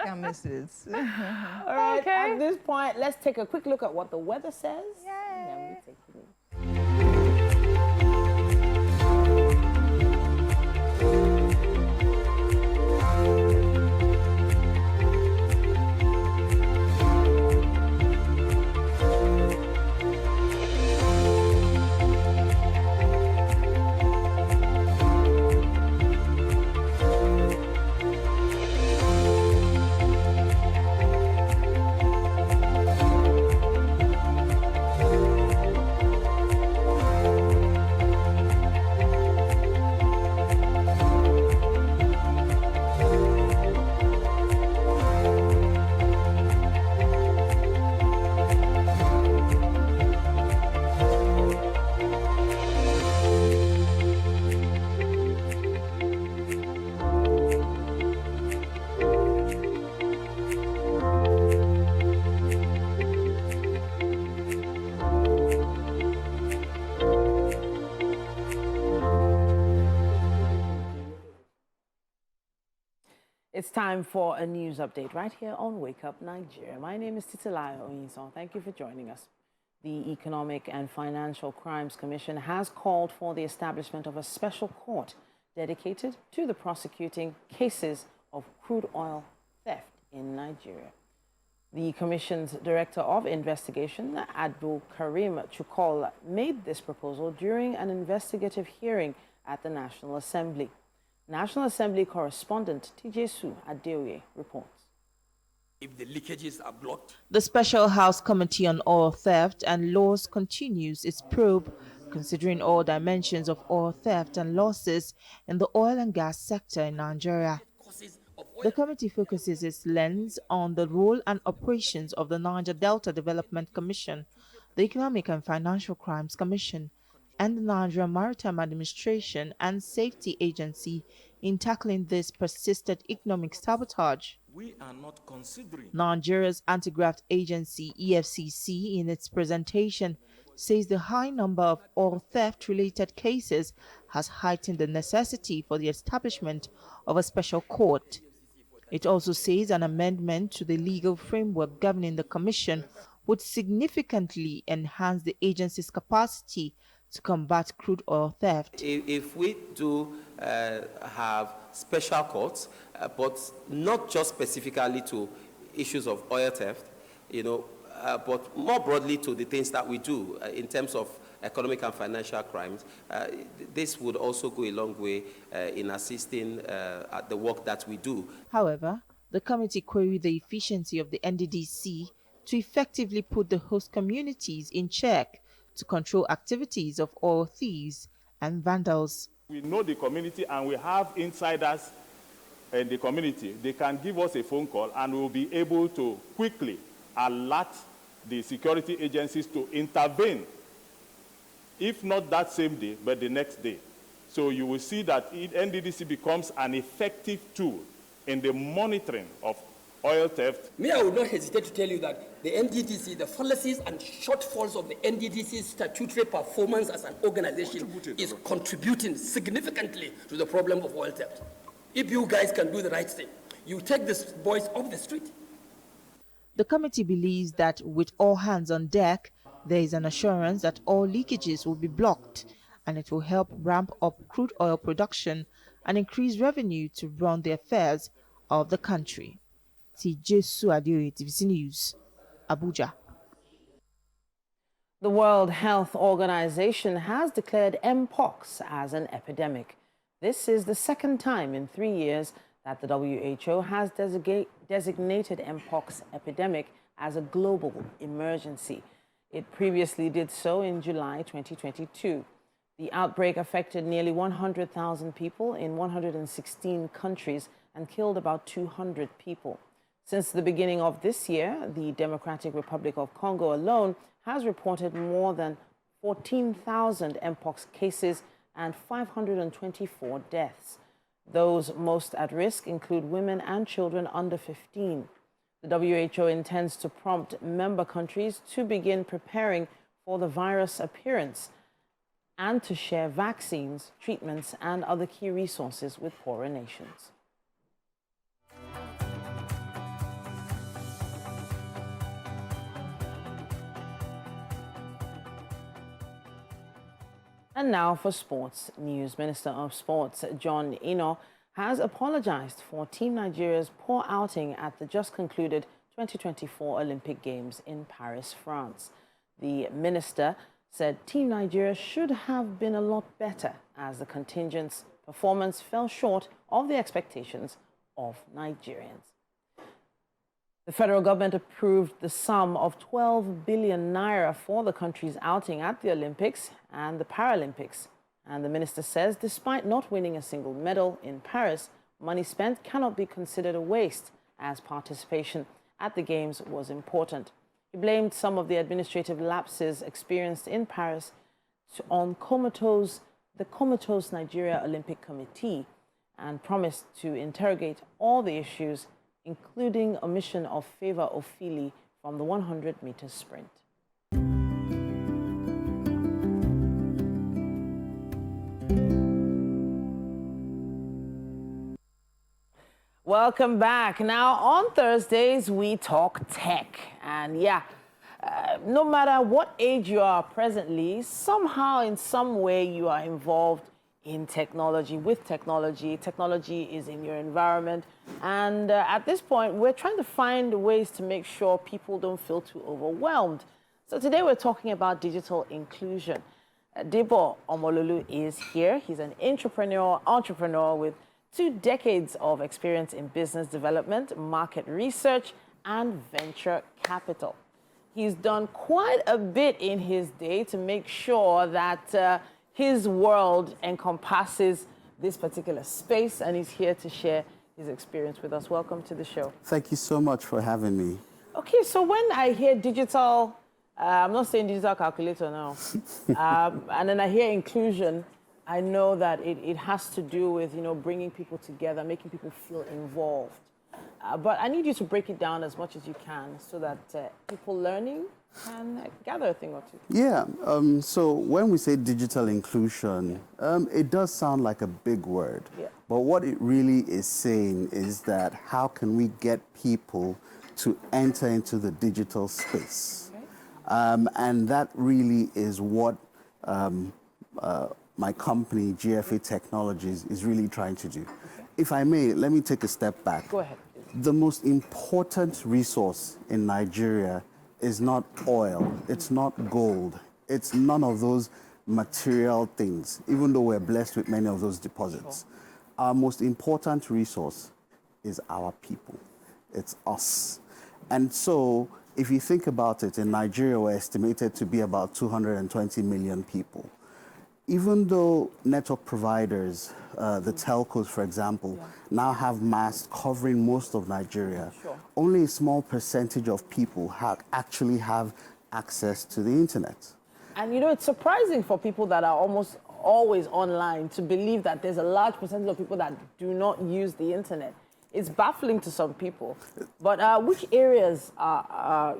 can't miss it. All right, at this point, let's take a quick look at what the weather says. And then we take it in. It's time for a news update right here on Wake Up Nigeria. My name is Titilayo Oyinson. Thank you for joining us. The Economic and Financial Crimes Commission has called for the establishment of a special court dedicated to the prosecuting cases of crude oil theft in Nigeria. The Commission's Director of Investigation, Abdul Karim Chukol, made this proposal during an investigative hearing at the National Assembly. National Assembly correspondent Tijesu Adeoye reports. If the leakages are blocked. The Special House Committee on Oil Theft and Laws continues its probe, considering all dimensions of oil theft and losses in the oil and gas sector in Nigeria. The committee focuses its lens on the role and operations of the Niger Delta Development Commission, the Economic and Financial Crimes Commission, and the Nigeria Maritime Administration and Safety Agency in tackling this persistent economic sabotage. We are not considering. Nigeria's anti-graft agency, EFCC, in its presentation, says the high number of oil theft-related cases has heightened the necessity for the establishment of a special court. It also says an amendment to the legal framework governing the commission would significantly enhance the agency's capacity to combat crude oil theft. If we do have special courts, but not just specifically to issues of oil theft, but more broadly to the things that we do in terms of economic and financial crimes, this would also go a long way in assisting at the work that we do. However, the committee queried the efficiency of the NDDC to effectively put the host communities in check to control activities of oil thieves and vandals. We know the community and we have insiders in the community. They can give us a phone call and we'll be able to quickly alert the security agencies to intervene, if not that same day, but the next day. So you will see that NDDC becomes an effective tool in the monitoring of oil theft. I would not hesitate to tell you that the NDDC, the fallacies and shortfalls of the NDDC's statutory performance as an organization is contributing significantly to the problem of oil theft. If you guys can do the right thing, you take these boys off the street. The committee believes that with all hands on deck, there is an assurance that all leakages will be blocked, and it will help ramp up crude oil production and increase revenue to run the affairs of the country. Tijesu Adeoye, TVC News, Abuja. The World Health Organization has declared Mpox as an epidemic. This is the second time in 3 years that the WHO has designated Mpox epidemic as a global emergency. It previously did so in July 2022. The outbreak affected nearly 100,000 people in 116 countries and killed about 200 people. Since the beginning of this year, the Democratic Republic of Congo alone has reported more than 14,000 Mpox cases and 524 deaths. Those most at risk include women and children under 15. The WHO intends to prompt member countries to begin preparing for the virus appearance and to share vaccines, treatments, and other key resources with poorer nations. And now for sports news. Minister of Sports John Ino has apologized for Team Nigeria's poor outing at the just concluded 2024 Olympic Games in Paris, France. The minister said Team Nigeria should have been a lot better as the contingent's performance fell short of the expectations of Nigerians. The federal government approved the sum of 12 billion naira for the country's outing at the Olympics and the Paralympics. And the minister says despite not winning a single medal in Paris, money spent cannot be considered a waste as participation at the Games was important. He blamed some of the administrative lapses experienced in Paris on the comatose Nigeria Olympic Committee and promised to interrogate all the issues, including omission of Favor Ofili from the 100-meter sprint. Welcome back. Now, on Thursdays, we talk tech. And yeah, no matter what age you are presently, somehow, in some way, you are involved in technology, with technology. Technology is in your environment. And at this point, we're trying to find ways to make sure people don't feel too overwhelmed. So today, we're talking about digital inclusion. Debo Omololu is here. He's an entrepreneur with 2 decades of experience in business development, market research, and venture capital. He's done quite a bit in his day to make sure that his world encompasses this particular space, and he's here to share his experience with us. Welcome to the show. Thank you so much for having me. Okay, so when I hear digital, I'm not saying digital calculator now, and then I hear inclusion, I know that it has to do with, bringing people together, making people feel involved. But I need you to break it down as much as you can so that people learning can gather a thing or two. Yeah, so when we say digital inclusion, it does sound like a big word. Yeah. But what it really is saying is that how can we get people to enter into the digital space? Okay. And that really is what my company, GFA Technologies, is really trying to do. Okay. If I may, let me take a step back. Go ahead. The most important resource in Nigeria is not oil, it's not gold, it's none of those material things, even though we're blessed with many of those deposits. Sure. Our most important resource is our people. It's us. And so, if you think about it, in Nigeria, we're estimated to be about 220 million people. Even though network providers, the telcos, for example, now have masts covering most of Nigeria, sure, only a small percentage of people actually have access to the internet. And it's surprising for people that are almost always online to believe that there's a large percentage of people that do not use the internet. It's baffling to some people. But which areas are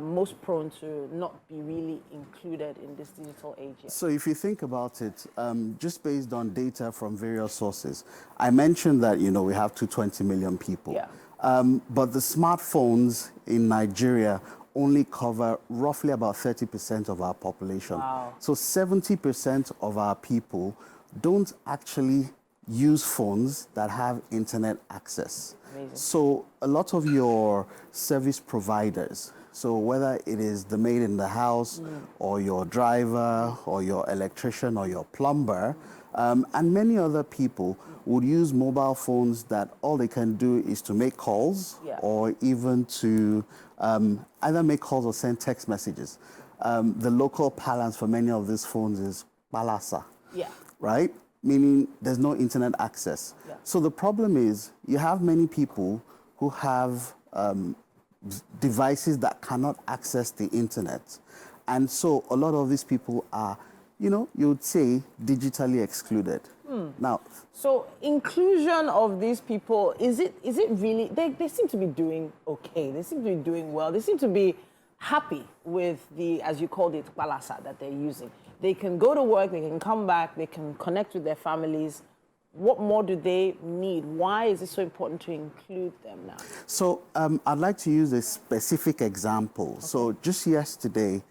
most prone to not be really included in this digital age yet? So if you think about it, just based on data from various sources, I mentioned that, we have 220 million people. Yeah. But the smartphones in Nigeria only cover roughly about 30% of our population. Wow. So 70% of our people don't actually use phones that have internet access. Amazing. So a lot of your service providers, so whether it is the maid in the house or your driver or your electrician or your plumber, and many other people would use mobile phones that all they can do is to make calls, or even to either make calls or send text messages. The local parlance for many of these phones is balasa, right? Meaning there's no internet access. Yeah. So the problem is you have many people who have devices that cannot access the internet. And so a lot of these people are, you would say, digitally excluded. Now, so inclusion of these people, is it really, they seem to be doing okay. They seem to be doing well. They seem to be happy with the, as you called it, balasa that they're using. They can go to work, they can come back, they can connect with their families. What more do they need? Why is it so important to include them now? So I'd like to use a specific example. Okay. So just yesterday,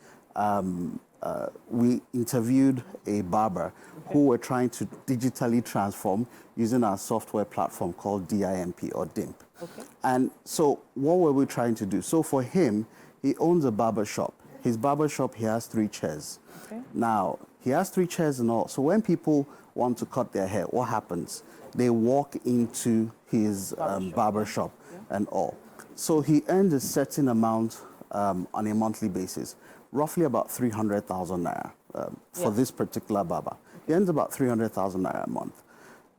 we interviewed a barber who were trying to digitally transform using our software platform called DIMP or DIMP. Okay. And so what were we trying to do? So for him, he owns a barber shop. His barber shop, he has 3 chairs. Okay. Now, he has 3 chairs and all. So when people want to cut their hair, what happens? They walk into his barber shop and all. So he earned a certain amount on a monthly basis, roughly about 300,000 naira for this particular barber. He earns about 300,000 naira a month.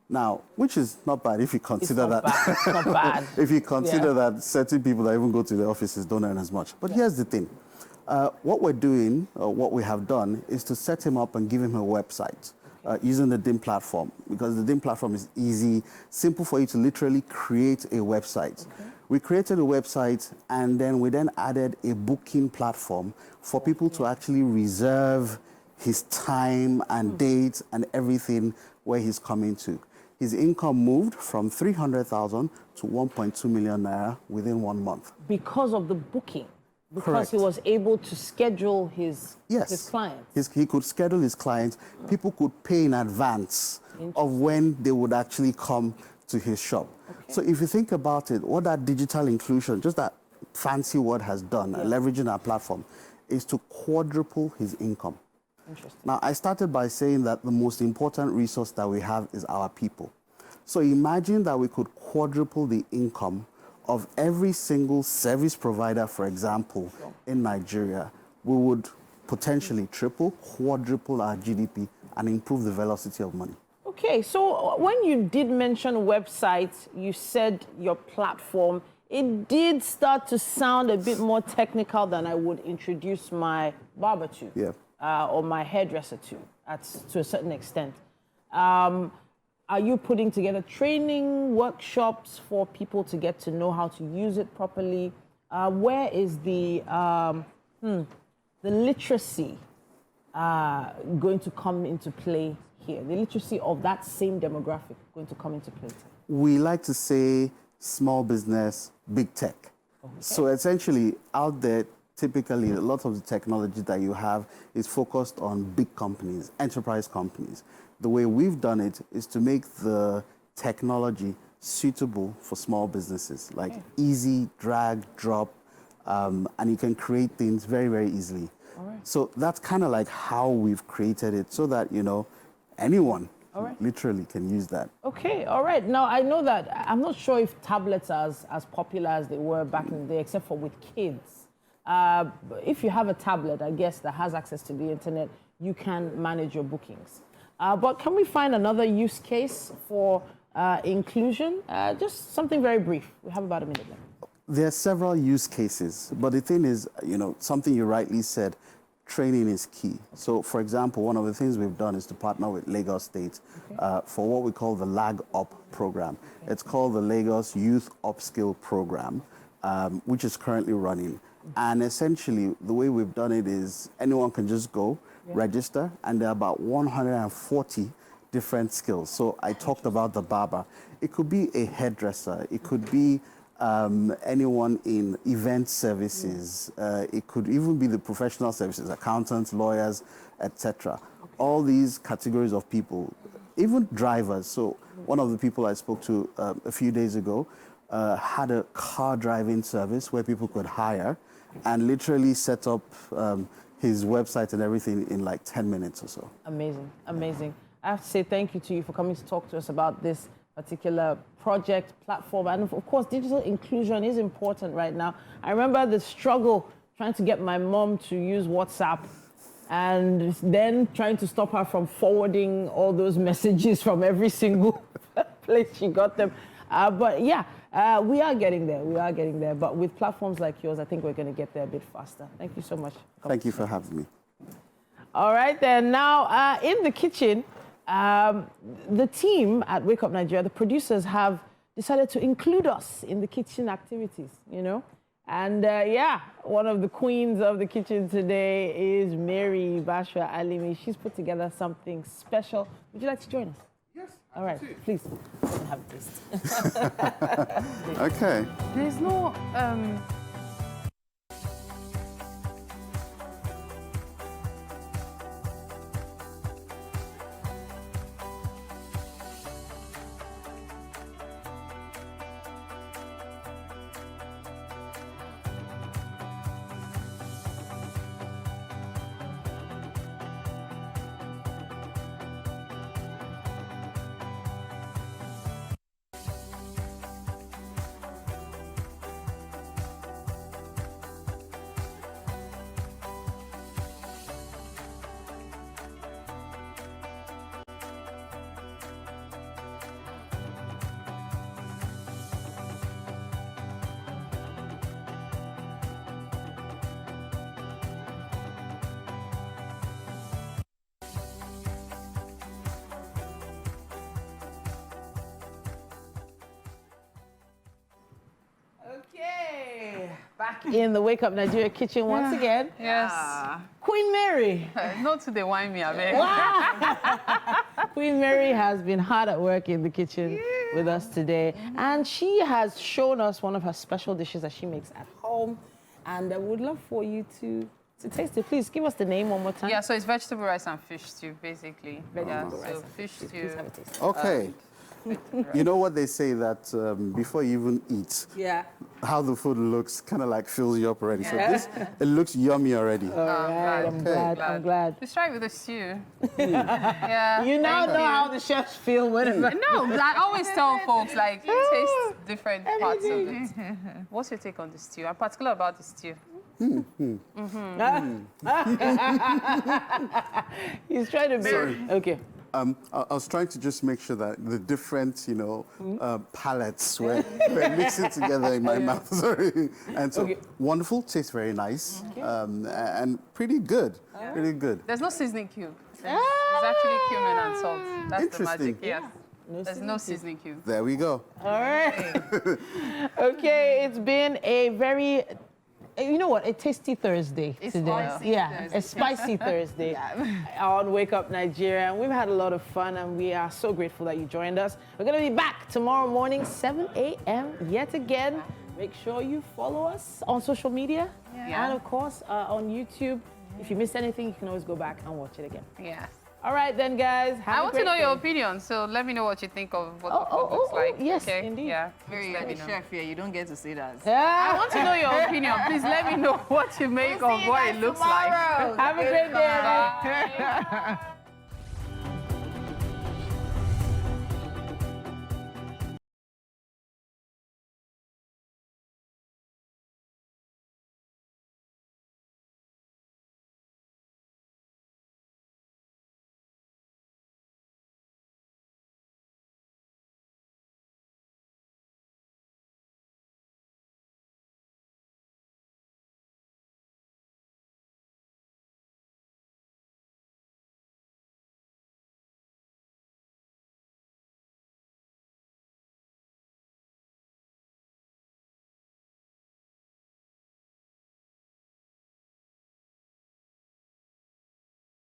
Now, which is not bad if you consider that. It's not bad. If you consider that certain people that even go to the offices don't earn as much. But here's the thing. What we're doing, what we have done, is to set him up and give him a website using the DIM platform, because the DIM platform is easy, simple for you to literally create a website. Okay. We created a website, and then we added a booking platform for people to actually reserve his time and date and everything where he's coming to. his income moved from 300,000 to 1.2 million naira within 1 month. Because of the booking? Because Correct. he was able to schedule his clients? He could schedule his clients. People could pay in advance of when they would actually come to his shop. Okay. So if you think about it, what that digital inclusion, just that fancy word has done, leveraging our platform, is to quadruple his income. Interesting. Now, I started by saying that the most important resource that we have is our people. So imagine that we could quadruple the income of every single service provider, for example, in Nigeria. We would potentially triple, quadruple our GDP and improve the velocity of money. Okay, so when you did mention websites, you said your platform, it did start to sound a bit more technical than I would introduce my barber to. Yeah. Or my hairdresser to a certain extent. Are you putting together training workshops for people to get to know how to use it properly? Where is the literacy going to come into play here? The literacy of that same demographic going to come into play? We like to say small business, big tech. Okay. So essentially out there, typically, a lot of the technology that you have is focused on big companies, enterprise companies. The way we've done it is to make the technology suitable for small businesses, like easy drag, drop, and you can create things very, very easily. All right. So that's kind of like how we've created it so that, you know, anyone literally can use that. Okay, all right. Now, I know that, I'm not sure if tablets are as popular as they were back in the day, except for with kids. If you have a tablet, I guess, that has access to the internet, you can manage your bookings. But can we find another use case for inclusion? Just something very brief. We have about a minute left. There are several use cases, but the thing is, you know, something you rightly said, training is key. So, for example, one of the things we've done is to partner with Lagos State for what we call the Lag Up program. Okay. It's called the Lagos Youth Upskill Program, which is currently running. And essentially, the way we've done it is anyone can just go, register, and there are about 140 different skills. So I talked about the barber. It could be a hairdresser. It could be anyone in event services. It could even be the professional services, accountants, lawyers, etc. All these categories of people, even drivers. So one of the people I spoke to a few days ago had a car driving service where people could hire and literally set up his website and everything in like 10 minutes or so. Amazing, amazing. I have to say thank you to you for coming to talk to us about this particular project, platform. And of course, digital inclusion is important right now. I remember the struggle trying to get my mom to use WhatsApp and then trying to stop her from forwarding all those messages from every single place she got them. But yeah, we are getting there. We are getting there. But with platforms like yours, I think we're going to get there a bit faster. Thank you so much. Thank you for having me. All right, then. Now, in the kitchen, the team at Wake Up Nigeria, the producers, have decided to include us in the kitchen activities, you know. And yeah, one of the queens of the kitchen today is Mary Bashwa Alimi. She's put together something special. Would you like to join us? Yes. All right, please. Have a taste. Okay. There's no back in the Wake Up Nigeria kitchen once again. Yes. Queen Mary. Not to the wine me, I mean. Queen Mary has been hard at work in the kitchen with us today. And she has shown us one of her special dishes that she makes at home. And I would love for you to taste it. Please give us the name one more time. Yeah, so it's vegetable rice and fish stew, basically. Vegetable rice so and fish stew. Please have a taste. Okay. You know what they say that before you even eat, how the food looks kind of like fills you up already. So this, it looks yummy already. All right, I'm glad. Let's try it with the stew. Yeah. You now know how the chefs feel whenever. No, I always tell folks, like, taste different parts of it. What's your take on the stew? I'm particular about the stew. He's trying to be... Okay. I was trying to just make sure that the different, palettes were mixing together in my mouth. Sorry. And so, wonderful, tastes very nice, and pretty good, pretty good. There's no seasoning cube. There's actually cumin and salt. That's the magic, yes. There's no seasoning cube. There we go. All right. Okay, it's been a very... You know what? A tasty Thursday today. A spicy Thursday on Wake Up Nigeria. We've had a lot of fun, and we are so grateful that you joined us. We're going to be back tomorrow morning, 7 a.m. yet again. Make sure you follow us on social media and, of course, on YouTube. If you missed anything, you can always go back and watch it again. Yeah. All right, then, guys. I want to know your opinion, so let me know what you think of what the food looks like. Yes, indeed. Yeah. Very chef here. You don't get to see that. I want to know your opinion. Please let me know what you make of what it looks like. Have a great day.